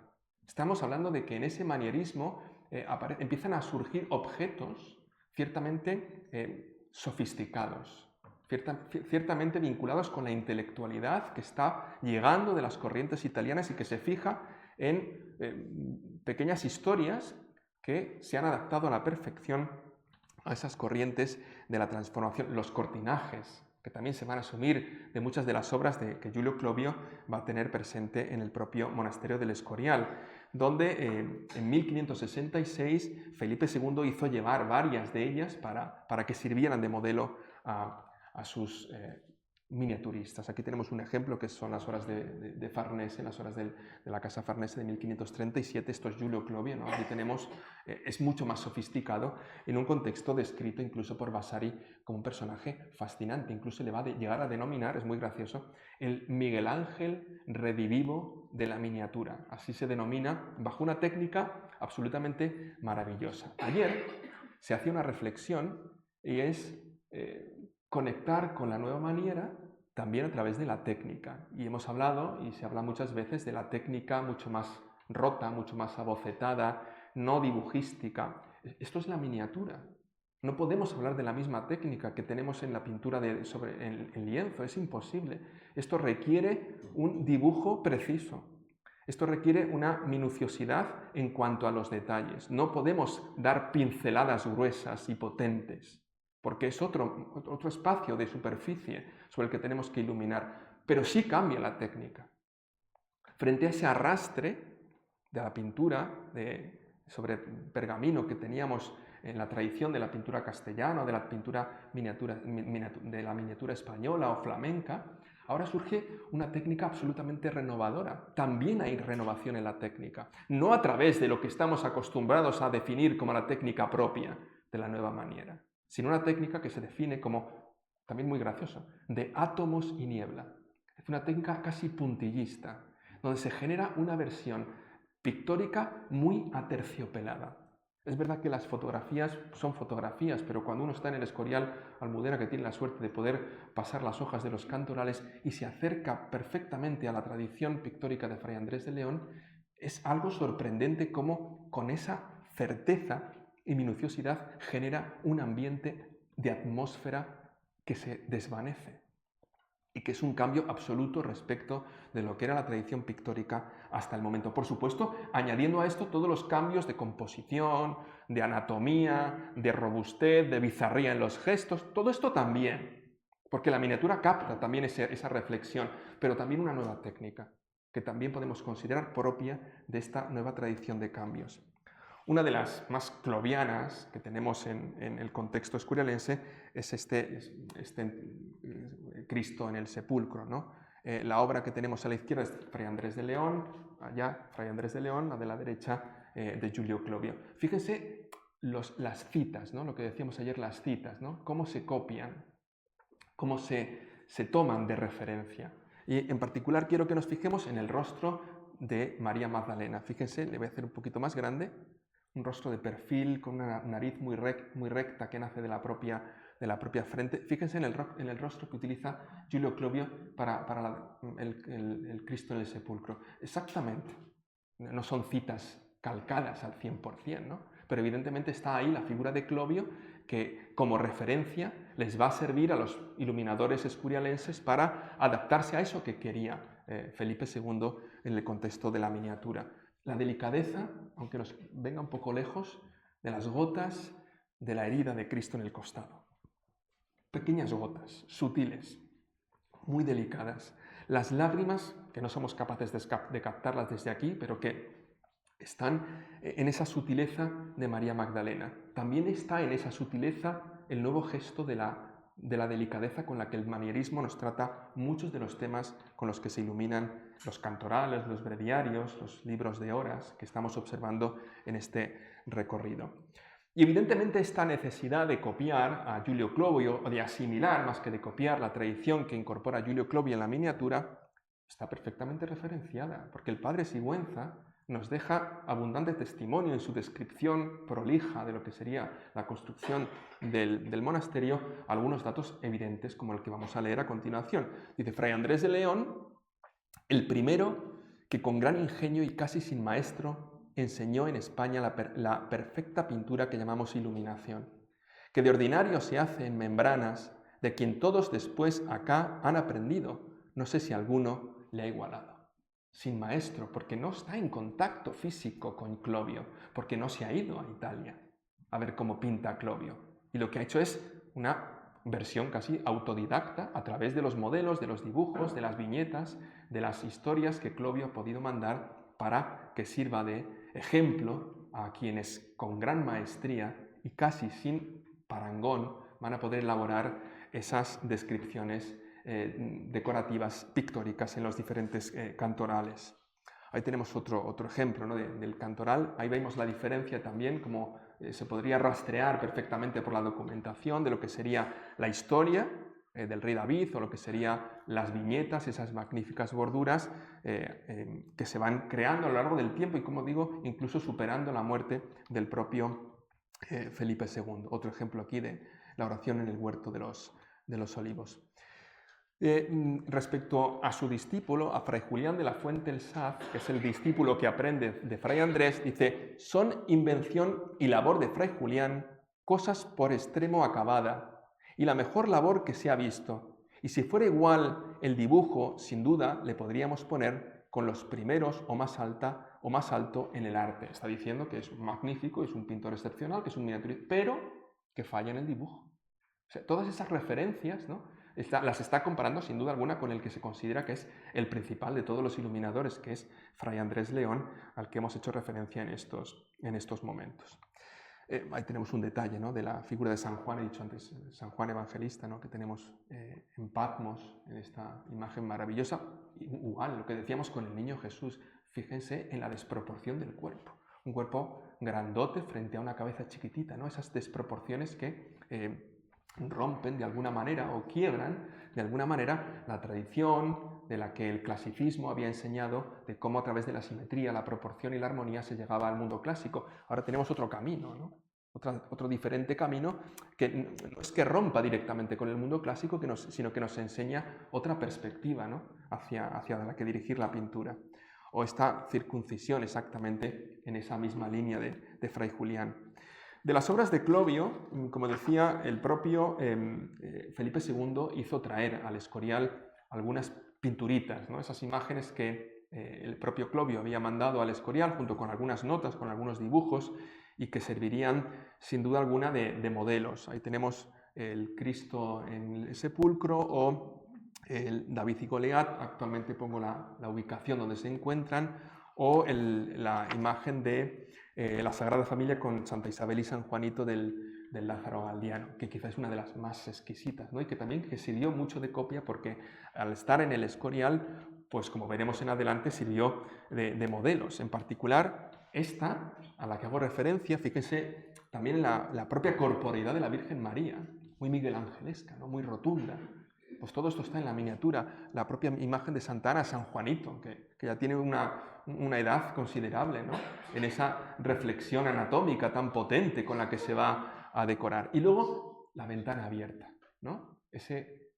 Estamos hablando de que en ese manierismo empiezan a surgir objetos ciertamente sofisticados, ciertamente vinculados con la intelectualidad que está llegando de las corrientes italianas y que se fija en pequeñas historias que se han adaptado a la perfección a esas corrientes de la transformación. Los cortinajes, que también se van a asumir de muchas de las obras que Giulio Clovio va a tener presente en el propio monasterio del Escorial, donde en 1566 Felipe II hizo llevar varias de ellas para que sirvieran de modelo a sus miniaturistas. Aquí tenemos un ejemplo que son las horas de Farnese, las horas de la casa Farnese de 1537. Esto es Giulio Clovio, ¿no? Aquí tenemos, es mucho más sofisticado en un contexto descrito incluso por Vasari como un personaje fascinante. Incluso le va a llegar a denominar, es muy gracioso, el Miguel Ángel redivivo de la miniatura. Así se denomina, bajo una técnica absolutamente maravillosa. Ayer se hacía una reflexión y es conectar con la nueva maniera también a través de la técnica. Y hemos hablado, y se habla muchas veces, de la técnica mucho más rota, mucho más abocetada, no dibujística. Esto es la miniatura. No podemos hablar de la misma técnica que tenemos en la pintura en lienzo, es imposible. Esto requiere un dibujo preciso. Esto requiere una minuciosidad en cuanto a los detalles. No podemos dar pinceladas gruesas y potentes, porque es otro espacio de superficie sobre el que tenemos que iluminar, pero sí cambia la técnica. Frente a ese arrastre de la pintura sobre pergamino que teníamos en la tradición de la pintura castellana, de la pintura de la miniatura española o flamenca, ahora surge una técnica absolutamente renovadora. También hay renovación en la técnica, no a través de lo que estamos acostumbrados a definir como la técnica propia de la nueva maniera, sino una técnica que se define como, también muy gracioso, de átomos y niebla. Es una técnica casi puntillista, donde se genera una versión pictórica muy aterciopelada. Es verdad que las fotografías son fotografías, pero cuando uno está en el Escorial Almudena, que tiene la suerte de poder pasar las hojas de los cantorales y se acerca perfectamente a la tradición pictórica de Fray Andrés de León, es algo sorprendente cómo con esa certeza y minuciosidad genera un ambiente de atmósfera que se desvanece y que es un cambio absoluto respecto de lo que era la tradición pictórica hasta el momento. Por supuesto, añadiendo a esto todos los cambios de composición, de anatomía, de robustez, de bizarría en los gestos, todo esto también, porque la miniatura capta también esa reflexión, pero también una nueva técnica, que también podemos considerar propia de esta nueva tradición de cambios. Una de las más clovianas que tenemos en el contexto escurialense es este Cristo en el sepulcro, ¿no? La obra que tenemos a la izquierda es Fray Andrés de León, allá Fray Andrés de León, la de la derecha de Giulio Clovio. Fíjense las citas, ¿no? Lo que decíamos ayer, las citas, ¿no? Cómo se copian, cómo se toman de referencia. Y en particular quiero que nos fijemos en el rostro de María Magdalena. Fíjense, le voy a hacer un poquito más grande. Un rostro de perfil, con una nariz muy recta que nace de la propia frente. Fíjense en el rostro que utiliza Giulio Clovio para el Cristo en el sepulcro. Exactamente. No son citas calcadas al 100%, ¿no? Pero evidentemente está ahí la figura de Clovio que como referencia les va a servir a los iluminadores escurialenses para adaptarse a eso que quería Felipe II en el contexto de la miniatura. La delicadeza, aunque nos venga un poco lejos, de las gotas de la herida de Cristo en el costado. Pequeñas gotas, sutiles, muy delicadas. Las lágrimas, que no somos capaces de captarlas desde aquí, pero que están en esa sutileza de María Magdalena. También está en esa sutileza el nuevo gesto de la delicadeza con la que el manierismo nos trata muchos de los temas con los que se iluminan los cantorales, los breviarios, los libros de horas que estamos observando en este recorrido. Y evidentemente esta necesidad de copiar a Giulio Clovio, o de asimilar más que de copiar la tradición que incorpora Giulio Clovio en la miniatura, está perfectamente referenciada, porque el padre Sigüenza nos deja abundante testimonio en su descripción prolija de lo que sería la construcción del monasterio, algunos datos evidentes como el que vamos a leer a continuación. Dice, Fray Andrés de León, el primero que con gran ingenio y casi sin maestro enseñó en España la perfecta pintura que llamamos iluminación, que de ordinario se hace en membranas, de quien todos después acá han aprendido, no sé si alguno le ha igualado. Sin maestro, porque no está en contacto físico con Clovio, porque no se ha ido a Italia a ver cómo pinta Clovio. Y lo que ha hecho es una versión casi autodidacta a través de los modelos, de los dibujos, de las viñetas, de las historias que Clovio ha podido mandar para que sirva de ejemplo a quienes con gran maestría y casi sin parangón van a poder elaborar esas descripciones decorativas, pictóricas en los diferentes cantorales. Ahí tenemos otro ejemplo, ¿no? del cantoral. Ahí vemos la diferencia también, como se podría rastrear perfectamente por la documentación de lo que sería la historia del rey David o lo que serían las viñetas, esas magníficas borduras que se van creando a lo largo del tiempo y, como digo, incluso superando la muerte del propio Felipe II. Otro ejemplo aquí de la oración en el huerto de los olivos. Respecto a su discípulo, a Fray Julián de la Fuente el Saz, que es el discípulo que aprende de Fray Andrés, dice, son invención y labor de Fray Julián, cosas por extremo acabada, y la mejor labor que se ha visto. Y si fuera igual el dibujo, sin duda le podríamos poner con los primeros o más alto en el arte. Está diciendo que es magnífico, es un pintor excepcional, que es un miniaturista, pero que falla en el dibujo. O sea, todas esas referencias, ¿no? Las está comparando sin duda alguna con el que se considera que es el principal de todos los iluminadores, que es Fray Andrés León, al que hemos hecho referencia en estos momentos. Ahí tenemos un detalle, ¿no? De la figura de San Juan, he dicho antes, San Juan Evangelista, ¿no? Que tenemos en Patmos, en esta imagen maravillosa. Igual, lo que decíamos con el niño Jesús, fíjense en la desproporción del cuerpo. Un cuerpo grandote frente a una cabeza chiquitita, ¿no? Esas desproporciones que rompen de alguna manera o quiebran de alguna manera la tradición de la que el clasicismo había enseñado de cómo a través de la simetría, la proporción y la armonía se llegaba al mundo clásico. Ahora tenemos otro camino, ¿no? Otro diferente camino que no es que rompa directamente con el mundo clásico, sino que nos enseña otra perspectiva, ¿no? hacia la que dirigir la pintura. O esta circuncisión exactamente en esa misma línea de Fray Julián. De las obras de Clovio, como decía, el propio Felipe II hizo traer al Escorial algunas pinturitas, ¿no? Esas imágenes que el propio Clovio había mandado al Escorial junto con algunas notas, con algunos dibujos, y que servirían sin duda alguna de modelos. Ahí tenemos el Cristo en el sepulcro o el David y Goliat, actualmente pongo la ubicación donde se encuentran, o la imagen de la Sagrada Familia con Santa Isabel y San Juanito del Lázaro Galdiano, que quizás es una de las más exquisitas, ¿no? Y que también que sirvió mucho de copia porque al estar en el Escorial, pues como veremos en adelante, sirvió de modelos. En particular, esta, a la que hago referencia, fíjense también en la propia corporeidad de la Virgen María, muy miguelangelesca, ¿no? Muy rotunda. Pues todo esto está en la miniatura, la propia imagen de Santa Ana, San Juanito, que ya tiene una edad considerable, ¿no? En esa reflexión anatómica tan potente con la que se va a decorar. Y luego la ventana abierta, ¿no? Ese,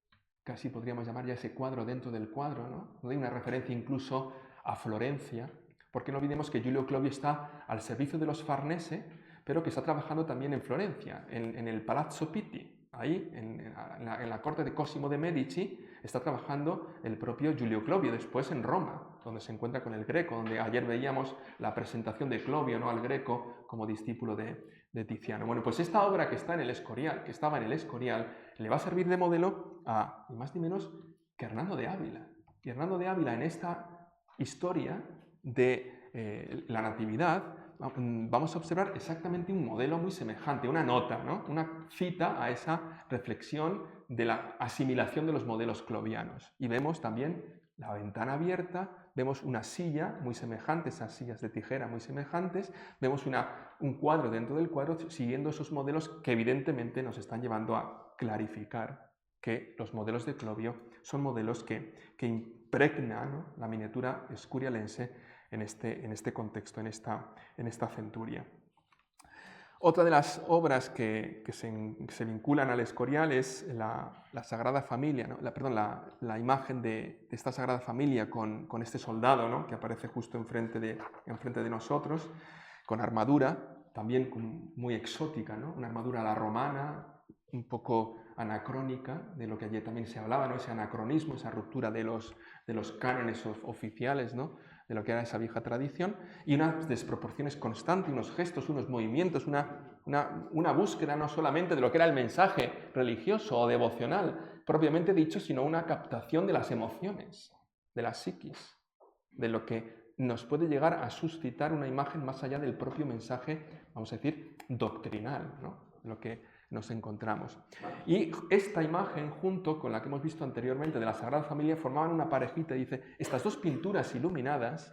casi podríamos llamar ya ese cuadro dentro del cuadro, ¿no? Donde hay una referencia incluso a Florencia, porque no olvidemos que Giulio Clovio está al servicio de los Farnese, pero que está trabajando también en Florencia, en el Palazzo Pitti. Ahí, en la corte de Cosimo de Medici, está trabajando el propio Giulio Clovio, después en Roma, donde se encuentra con el Greco, donde ayer veíamos la presentación de Clovio, ¿no? Al Greco como discípulo de Tiziano. Bueno, pues esta obra que estaba en el Escorial, le va a servir de modelo a, ni más ni menos, que Hernando de Ávila. Y Hernando de Ávila, en esta historia de la Natividad, vamos a observar exactamente un modelo muy semejante, una nota, ¿no? Una cita a esa reflexión de la asimilación de los modelos clovianos. Y vemos también la ventana abierta, vemos una silla muy semejante, esas sillas de tijera muy semejantes, vemos un cuadro dentro del cuadro siguiendo esos modelos que evidentemente nos están llevando a clarificar que los modelos de Clovio son modelos que impregnan, ¿no? La miniatura escurialense en este contexto, en esta centuria. Otra de las obras que se vinculan al Escorial es la Sagrada Familia, ¿no? La imagen de esta Sagrada Familia con este soldado, ¿no? Que aparece justo enfrente de nosotros, con armadura, también muy exótica, ¿no? Una armadura a la romana, un poco anacrónica, de lo que allí también se hablaba, ¿no? Ese anacronismo, esa ruptura de los cánones oficiales, ¿no? De lo que era esa vieja tradición, y unas desproporciones constantes, unos gestos, unos movimientos, una búsqueda no solamente de lo que era el mensaje religioso o devocional propiamente dicho, sino una captación de las emociones, de la psiquis, de lo que nos puede llegar a suscitar una imagen más allá del propio mensaje, vamos a decir, doctrinal, ¿no? Lo que nos encontramos. Y esta imagen, junto con la que hemos visto anteriormente de la Sagrada Familia, formaban una parejita. Dice, estas dos pinturas iluminadas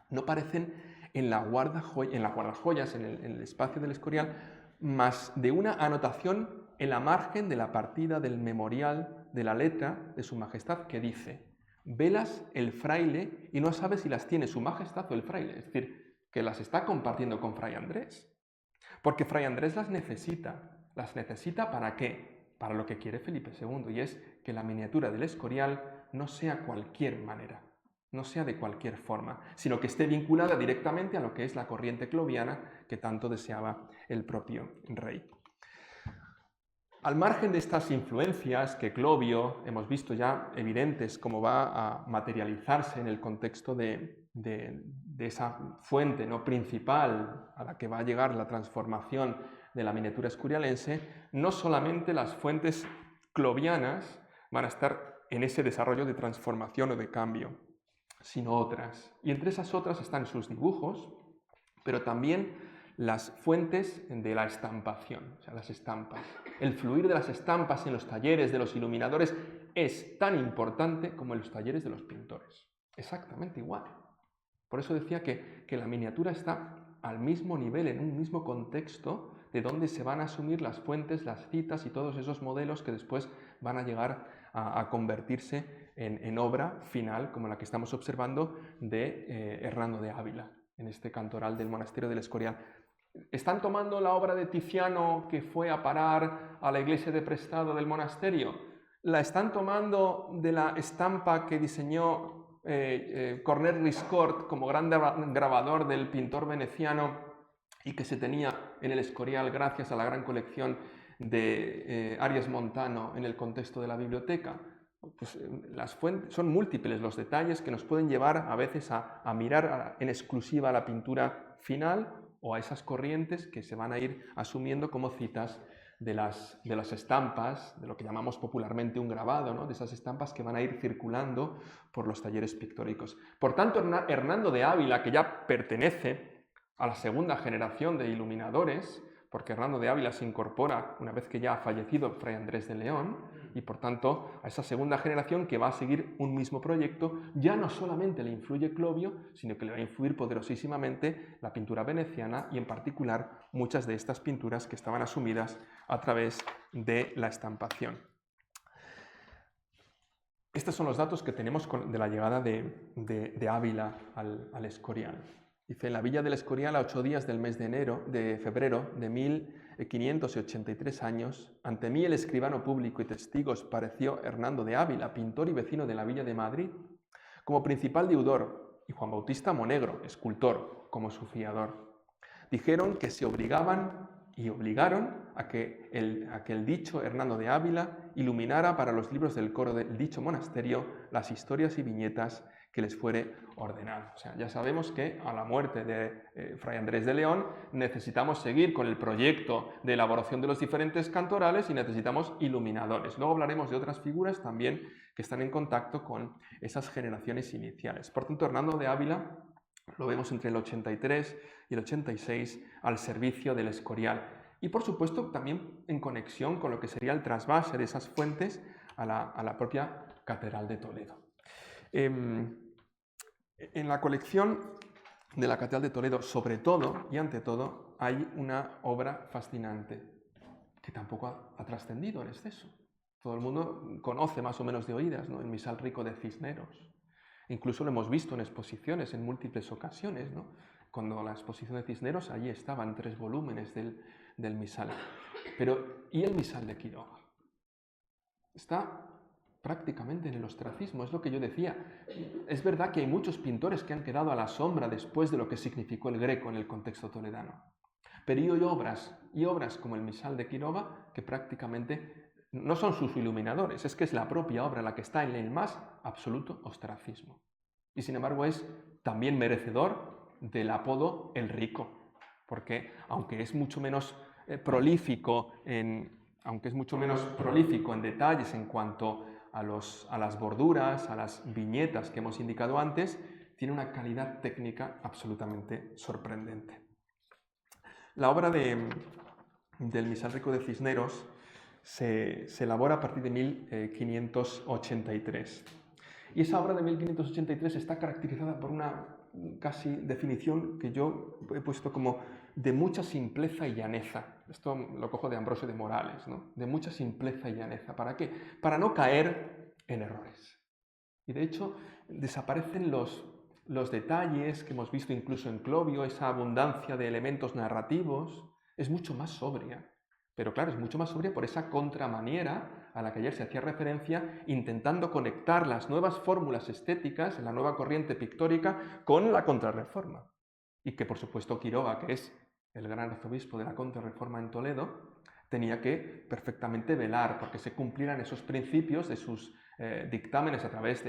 no parecen en las guardajoyas, en el espacio del Escorial, más de una anotación en la margen de la partida del memorial de la letra de Su Majestad que dice, velas el fraile y no sabe si las tiene Su Majestad o el fraile. Es decir, que las está compartiendo con Fray Andrés. Porque Fray Andrés las necesita. ¿Las necesita para qué? Para lo que quiere Felipe II, y es que la miniatura del Escorial no sea cualquier manera, no sea de cualquier forma, sino que esté vinculada directamente a lo que es la corriente cloviana que tanto deseaba el propio rey. Al margen de estas influencias que Clovio hemos visto ya evidentes cómo va a materializarse en el contexto de esa fuente, ¿no?, principal a la que va a llegar la transformación de la miniatura escurialense, no solamente las fuentes clovianas van a estar en ese desarrollo de transformación o de cambio, sino otras. Y entre esas otras están sus dibujos, pero también las fuentes de la estampación, o sea, las estampas. El fluir de las estampas en los talleres de los iluminadores es tan importante como en los talleres de los pintores. Exactamente igual. Por eso decía que la miniatura está al mismo nivel, en un mismo contexto de dónde se van a asumir las fuentes, las citas y todos esos modelos que después van a llegar a convertirse en obra final, como la que estamos observando de Hernando de Ávila, en este cantoral del monasterio del Escorial. ¿Están tomando la obra de Tiziano que fue a parar a la iglesia de Prestado del monasterio? ¿La están tomando de la estampa que diseñó Cornet Riscort como gran grabador del pintor veneciano y que se tenía en el Escorial gracias a la gran colección de Arias Montano en el contexto de la biblioteca? Pues las fuentes, son múltiples los detalles que nos pueden llevar a veces a mirar en exclusiva la pintura final o a esas corrientes que se van a ir asumiendo como citas de las estampas, de lo que llamamos popularmente un grabado, ¿no? De esas estampas que van a ir circulando por los talleres pictóricos. Por tanto, Hernando de Ávila, que ya pertenece a la segunda generación de iluminadores, porque Hernando de Ávila se incorpora una vez que ya ha fallecido Fray Andrés de León, y por tanto a esa segunda generación que va a seguir un mismo proyecto, ya no solamente le influye Clovio, sino que le va a influir poderosísimamente la pintura veneciana y en particular muchas de estas pinturas que estaban asumidas a través de la estampación. Estos son los datos que tenemos de la llegada de Ávila al Escorial. Dice, en la villa del Escorial, a 8 días del mes de febrero de 1583 años, ante mí el escribano público y testigos pareció Hernando de Ávila, pintor y vecino de la villa de Madrid, como principal deudor, y Juan Bautista Monegro, escultor, como su fiador. Dijeron que se obligaban y obligaron a que el dicho Hernando de Ávila iluminara para los libros del coro del dicho monasterio las historias y viñetas que les fuere ordenado. O sea, ya sabemos que a la muerte de Fray Andrés de León necesitamos seguir con el proyecto de elaboración de los diferentes cantorales y necesitamos iluminadores. Luego hablaremos de otras figuras también que están en contacto con esas generaciones iniciales. Por tanto, Hernando de Ávila lo vemos entre el 83 y el 86 al servicio del Escorial. Y por supuesto también en conexión con lo que sería el trasvase de esas fuentes a la propia Catedral de Toledo. En la colección de la Catedral de Toledo, sobre todo y ante todo, hay una obra fascinante que tampoco ha trascendido en exceso. Todo el mundo conoce más o menos de oídas, ¿no? El Misal Rico de Cisneros. Incluso lo hemos visto en exposiciones en múltiples ocasiones, ¿no? Cuando la exposición de Cisneros, allí estaban 3 volúmenes del Misal. Pero, ¿y el Misal de Quiroga? Está prácticamente en el ostracismo, es lo que yo decía. Es verdad que hay muchos pintores que han quedado a la sombra después de lo que significó el Greco en el contexto toledano. Pero hay obras como el Misal de Quiroga que prácticamente no son sus iluminadores, es que es la propia obra la que está en el más absoluto ostracismo. Y sin embargo es también merecedor del apodo El Rico, porque aunque es mucho menos prolífico en detalles en cuanto a las borduras, a las viñetas que hemos indicado antes, tiene una calidad técnica absolutamente sorprendente. La obra del Misal Rico de Cisneros se elabora a partir de 1583. Y esa obra de 1583 está caracterizada por una casi definición que yo he puesto como de mucha simpleza y llaneza. Esto lo cojo de Ambrosio de Morales, ¿no? De mucha simpleza y llaneza. ¿Para qué? Para no caer en errores. Y de hecho desaparecen los detalles que hemos visto incluso en Clovio, esa abundancia de elementos narrativos. Es mucho más sobria. Pero claro, es mucho más sobria por esa contramaniera a la que ayer se hacía referencia, intentando conectar las nuevas fórmulas estéticas en la nueva corriente pictórica con la Contrarreforma. Y que por supuesto Quiroga, que es el gran arzobispo de la Contrarreforma en Toledo, tenía que perfectamente velar porque se cumplieran esos principios de sus dictámenes a través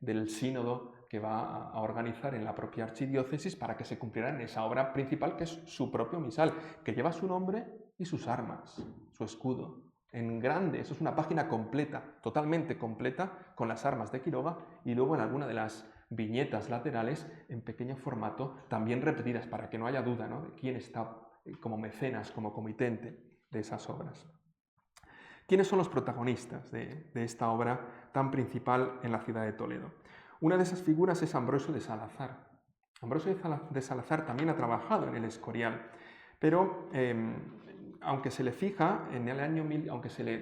del sínodo que va a organizar en la propia archidiócesis para que se cumpliera en esa obra principal que es su propio misal, que lleva su nombre y sus armas, su escudo. En grande, eso es una página completa, totalmente completa, con las armas de Quiroga y luego en alguna de las viñetas laterales en pequeño formato, también repetidas para que no haya duda, ¿no?, de quién está como mecenas, como comitente de esas obras. ¿Quiénes son los protagonistas de esta obra tan principal en la ciudad de Toledo? Una de esas figuras es Ambrosio de Salazar. Ambrosio de Salazar también ha trabajado en el Escorial, pero aunque se le fija en el año aunque se le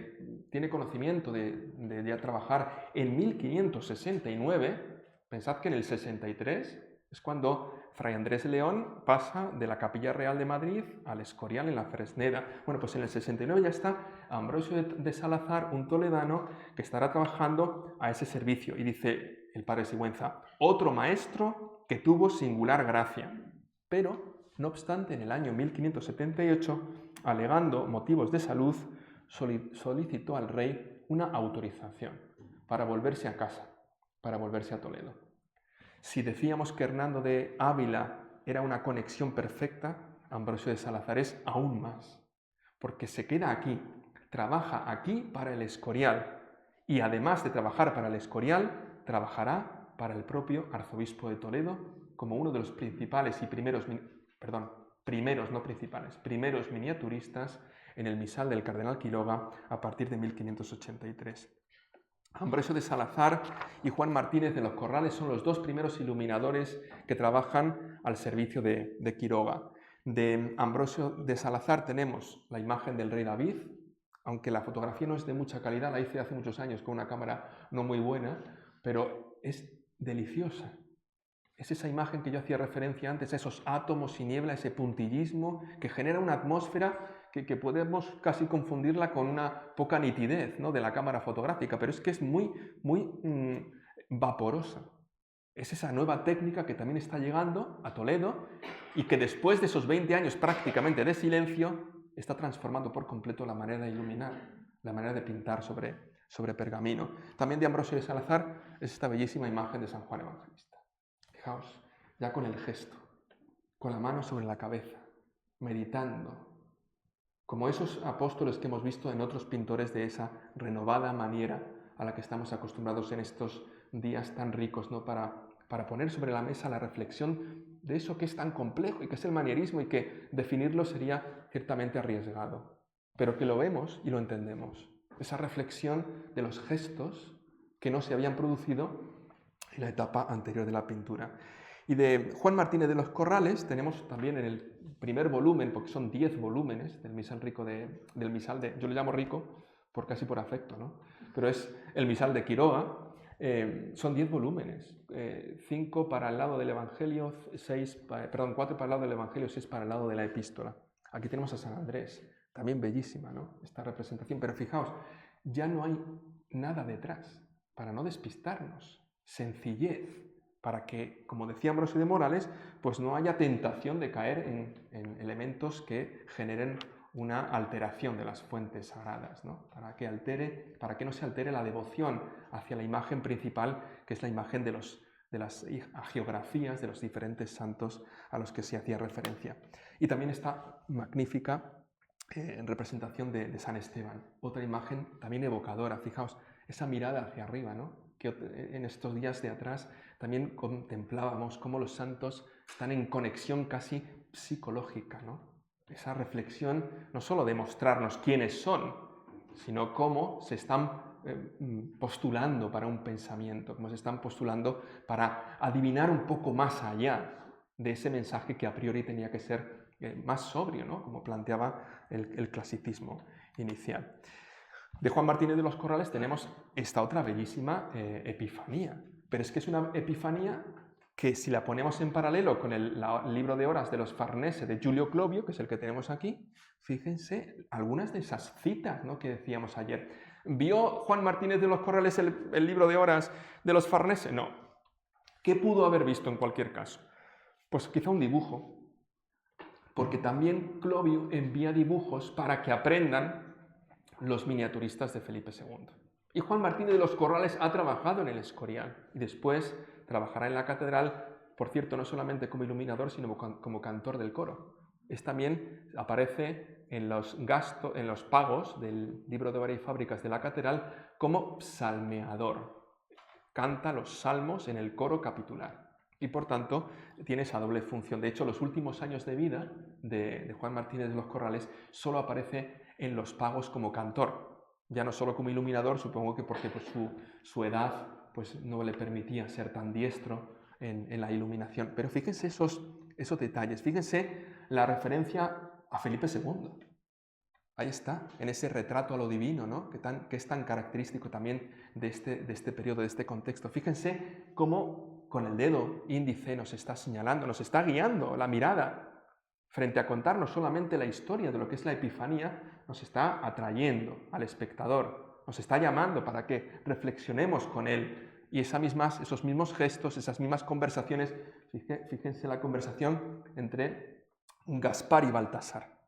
tiene conocimiento de ya trabajar en 1569, pensad que en el 63 es cuando Fray Andrés León pasa de la Capilla Real de Madrid al Escorial en la Fresneda. Bueno, pues en el 69 ya está Ambrosio de Salazar, un toledano, que estará trabajando a ese servicio. Y dice el padre Sigüenza, otro maestro que tuvo singular gracia. Pero, no obstante, en el año 1578, alegando motivos de salud, solicitó al rey una autorización para volverse a casa, para volverse a Toledo. Si decíamos que Hernando de Ávila era una conexión perfecta, Ambrosio de Salazar es aún más, porque se queda aquí, trabaja aquí para el Escorial, y además de trabajar para el Escorial, trabajará para el propio arzobispo de Toledo como uno de los principales y primeros miniaturistas en el misal del cardenal Quiroga a partir de 1583. Ambrosio de Salazar y Juan Martínez de los Corrales son los dos primeros iluminadores que trabajan al servicio de Quiroga. De Ambrosio de Salazar tenemos la imagen del rey David, aunque la fotografía no es de mucha calidad, la hice hace muchos años con una cámara no muy buena, pero es deliciosa. Es esa imagen que yo hacía referencia antes, esos átomos y niebla, ese puntillismo que genera una atmósfera que podemos casi confundirla con una poca nitidez, ¿no?, de la cámara fotográfica, pero es que es muy vaporosa. Es esa nueva técnica que también está llegando a Toledo y que después de esos 20 años prácticamente de silencio está transformando por completo la manera de iluminar, la manera de pintar sobre pergamino. También de Ambrosio de Salazar es esta bellísima imagen de San Juan Evangelista. Fijaos, ya con el gesto, con la mano sobre la cabeza, meditando, como esos apóstoles que hemos visto en otros pintores de esa renovada manera a la que estamos acostumbrados en estos días tan ricos, ¿no?, para poner sobre la mesa la reflexión de eso que es tan complejo y que es el manierismo y que definirlo sería ciertamente arriesgado, pero que lo vemos y lo entendemos. Esa reflexión de los gestos que no se habían producido en la etapa anterior de la pintura. Y de Juan Martínez de los Corrales tenemos también en el primer volumen, porque son 10 volúmenes del misal rico del misal de, yo le llamo rico casi por afecto, ¿no?, pero es el misal de Quiroga. Son 10 volúmenes, 5 para el lado del Evangelio, 4 para el lado del Evangelio, 6 para el lado de la epístola. Aquí tenemos a San Andrés, también bellísima, ¿no?, esta representación, pero fijaos, ya no hay nada detrás, para no despistarnos, sencillez, para que, como decía Ambrosio de Morales, pues no haya tentación de caer en elementos que generen una alteración de las fuentes sagradas, ¿no?, para que no se altere la devoción hacia la imagen principal, que es la imagen de las hagiografías de los diferentes santos a los que se hacía referencia. Y también esta magnífica representación de San Esteban, otra imagen también evocadora. Fijaos, esa mirada hacia arriba, ¿no?, que en estos días de atrás también contemplábamos cómo los santos están en conexión casi psicológica, ¿no?, esa reflexión no solo de mostrarnos quiénes son, sino cómo se están postulando para un pensamiento, cómo se están postulando para adivinar un poco más allá de ese mensaje que a priori tenía que ser más sobrio, ¿no?, como planteaba el clasicismo inicial. De Juan Martínez de los Corrales tenemos esta otra bellísima Epifanía, pero es que es una Epifanía que, si la ponemos en paralelo con el libro de horas de los Farnese de Giulio Clovio, que es el que tenemos aquí, fíjense algunas de esas citas, ¿no?, que decíamos ayer. ¿Vio Juan Martínez de los Corrales el libro de horas de los Farnese? No. ¿Qué pudo haber visto en cualquier caso? Pues quizá un dibujo, porque también Clovio envía dibujos para que aprendan los miniaturistas de Felipe II. Y Juan Martínez de los Corrales ha trabajado en el Escorial y después trabajará en la catedral, por cierto, no solamente como iluminador, sino como cantor del coro. También aparece en los pagos del libro de obra y fábricas de la catedral como psalmeador. Canta los salmos en el coro capitular y, por tanto, tiene esa doble función. De hecho, los últimos años de vida de Juan Martínez de los Corrales solo aparece en los pagos como cantor. Ya no solo como iluminador, supongo que porque pues, su edad pues, no le permitía ser tan diestro en la iluminación. Pero fíjense esos detalles, fíjense la referencia a Felipe II. Ahí está, en ese retrato a lo divino, ¿no? que es tan característico también de este periodo, de este contexto. Fíjense cómo con el dedo índice nos está señalando, nos está guiando la mirada frente a contarnos solamente la historia de lo que es la Epifanía, nos está atrayendo al espectador, nos está llamando para que reflexionemos con él. Y esos mismos gestos, esas mismas conversaciones, fíjense la conversación entre Gaspar y Baltasar.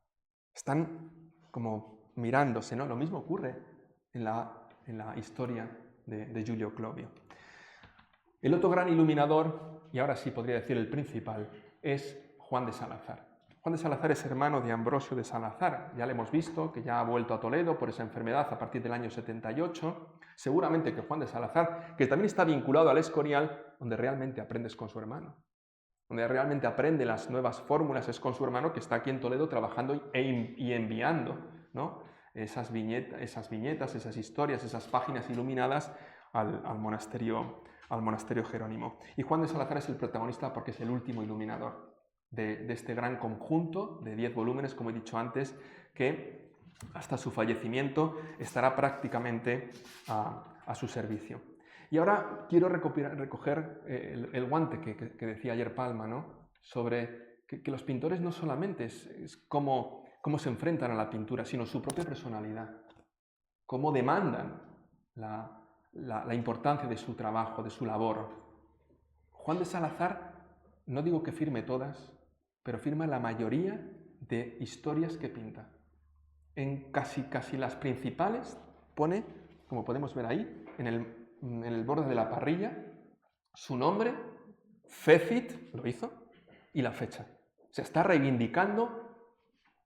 Están como mirándose, ¿no? Lo mismo ocurre en la historia de Giulio Clovio. El otro gran iluminador, y ahora sí podría decir el principal, es Juan de Salazar. Juan de Salazar es hermano de Ambrosio de Salazar. Ya le hemos visto que ya ha vuelto a Toledo por esa enfermedad a partir del año 78. Seguramente que Juan de Salazar, que también está vinculado al Escorial, donde realmente aprendes con su hermano. Donde realmente aprende las nuevas fórmulas es con su hermano, que está aquí en Toledo trabajando y enviando, ¿no? esas viñetas, esas historias, esas páginas iluminadas al monasterio Jerónimo. Y Juan de Salazar es el protagonista porque es el último iluminador de este gran conjunto de 10 volúmenes, como he dicho antes, que hasta su fallecimiento estará prácticamente a su servicio. Y ahora quiero recoger el guante que decía ayer Palma, ¿no? Sobre que los pintores no solamente es cómo se enfrentan a la pintura, sino su propia personalidad, cómo demandan la importancia de su trabajo, de su labor. Juan de Salazar, no digo que firme todas, pero firma la mayoría de historias que pinta. En casi las principales pone, como podemos ver ahí, en el borde de la parrilla, su nombre, Fécit, lo hizo, y la fecha. O sea, está reivindicando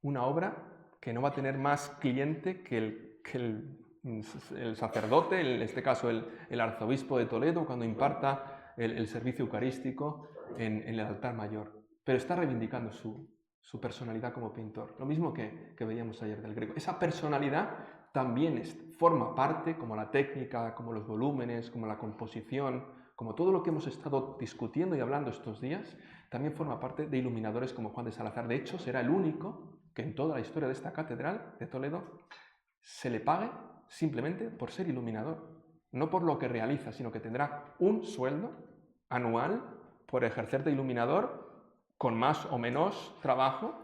una obra que no va a tener más cliente que el sacerdote, en este caso el arzobispo de Toledo, cuando imparta el servicio eucarístico en el altar mayor. Pero está reivindicando su personalidad como pintor. Lo mismo que veíamos ayer del Greco. Esa personalidad también forma parte, como la técnica, como los volúmenes, como la composición, como todo lo que hemos estado discutiendo y hablando estos días, también forma parte de iluminadores como Juan de Salazar. De hecho, será el único que en toda la historia de esta catedral de Toledo se le pague simplemente por ser iluminador. No por lo que realiza, sino que tendrá un sueldo anual por ejercer de iluminador con más o menos trabajo,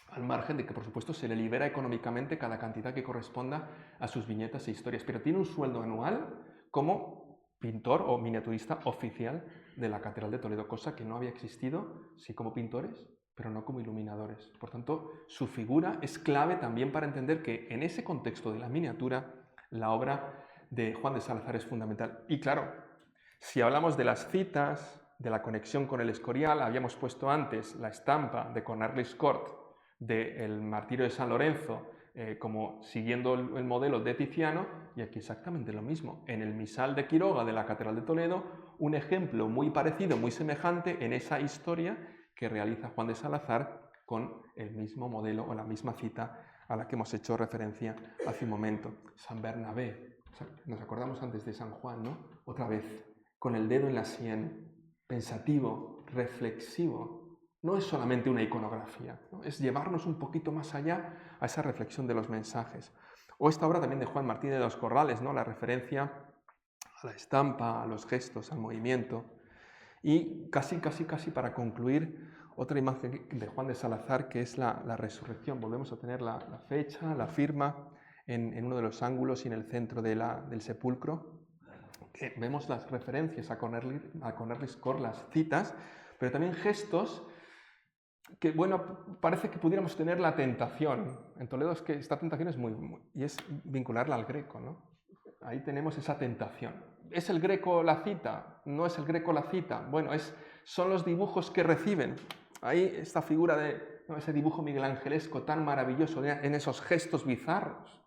al margen de que, por supuesto, se le libera económicamente cada cantidad que corresponda a sus viñetas e historias, pero tiene un sueldo anual como pintor o miniaturista oficial de la Catedral de Toledo, cosa que no había existido, sí como pintores, pero no como iluminadores. Por tanto, su figura es clave también para entender que en ese contexto de la miniatura, la obra de Juan de Salazar es fundamental. Y claro, si hablamos de las citas, de la conexión con el Escorial, habíamos puesto antes la estampa de Cornelis Cort del Martirio de San Lorenzo, como siguiendo el modelo de Tiziano, y aquí exactamente lo mismo. En el Misal de Quiroga de la Catedral de Toledo, un ejemplo muy parecido, muy semejante en esa historia que realiza Juan de Salazar con el mismo modelo o la misma cita a la que hemos hecho referencia hace un momento. San Bernabé, nos acordamos antes de San Juan, ¿no? Otra vez, con el dedo en la sien, pensativo, reflexivo. No es solamente una iconografía, ¿no? Es llevarnos un poquito más allá a esa reflexión de los mensajes. O esta obra también de Juan Martín de los Corrales, ¿no? La referencia a la estampa, a los gestos, al movimiento. Y casi para concluir, otra imagen de Juan de Salazar, que es la resurrección. Volvemos a tener la fecha, la firma en uno de los ángulos y en el centro del sepulcro. Vemos las referencias a Cornelis Cort, las citas, pero también gestos que, bueno, parece que pudiéramos tener la tentación. En Toledo es que esta tentación es y es vincularla al Greco, ¿no? Ahí tenemos esa tentación. ¿Es el Greco la cita? ¿No es el Greco la cita? Bueno, son los dibujos que reciben. Ahí esta figura ese dibujo miguelangelesco tan maravilloso en esos gestos bizarros.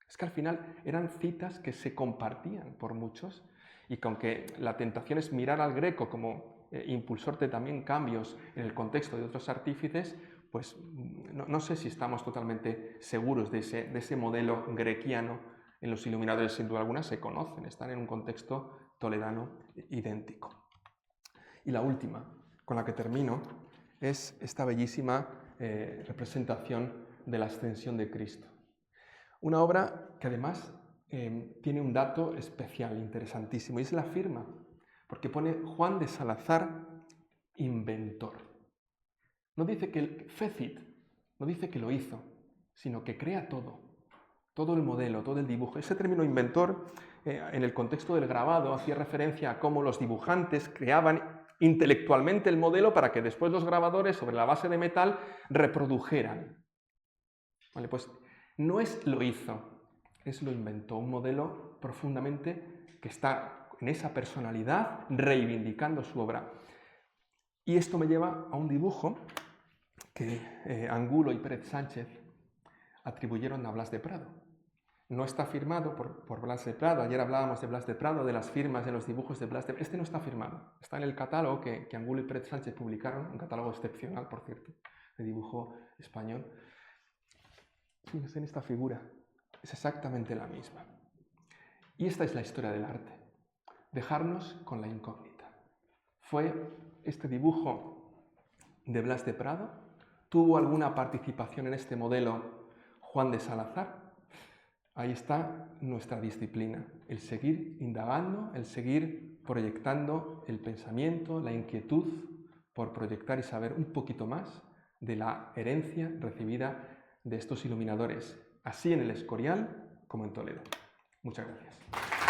Es que al final eran citas que se compartían por muchos y que aunque la tentación es mirar al Greco como impulsor de también cambios en el contexto de otros artífices, pues no sé si estamos totalmente seguros de ese modelo grequiano. En los iluminadores, sin duda alguna, se conocen, están en un contexto toledano idéntico. Y la última, con la que termino, es esta bellísima representación de la ascensión de Cristo. Una obra que además tiene un dato especial, interesantísimo, y es la firma, porque pone Juan de Salazar, inventor. No dice que el fecit, no dice que lo hizo, sino que crea todo el modelo, todo el dibujo. Ese término inventor, en el contexto del grabado, hacía referencia a cómo los dibujantes creaban intelectualmente el modelo para que después los grabadores, sobre la base de metal, reprodujeran. Vale, pues no es lo hizo, es lo inventó, un modelo profundamente que está en esa personalidad reivindicando su obra. Y esto me lleva a un dibujo que Angulo y Pérez Sánchez atribuyeron a Blas de Prado. No está firmado por Blas de Prado. Ayer hablábamos de Blas de Prado, de las firmas, de los dibujos de Blas de Prado. Este no está firmado. Está en el catálogo que Angulo y Pérez Sánchez publicaron, un catálogo excepcional, por cierto, de dibujo español. Fíjense en esta figura. Es exactamente la misma. Y esta es la historia del arte. Dejarnos con la incógnita. ¿Fue este dibujo de Blas de Prado? ¿Tuvo alguna participación en este modelo Juan de Salazar? Ahí está nuestra disciplina, el seguir indagando, el seguir proyectando el pensamiento, la inquietud por proyectar y saber un poquito más de la herencia recibida de estos iluminadores, así en el Escorial como en Toledo. Muchas gracias.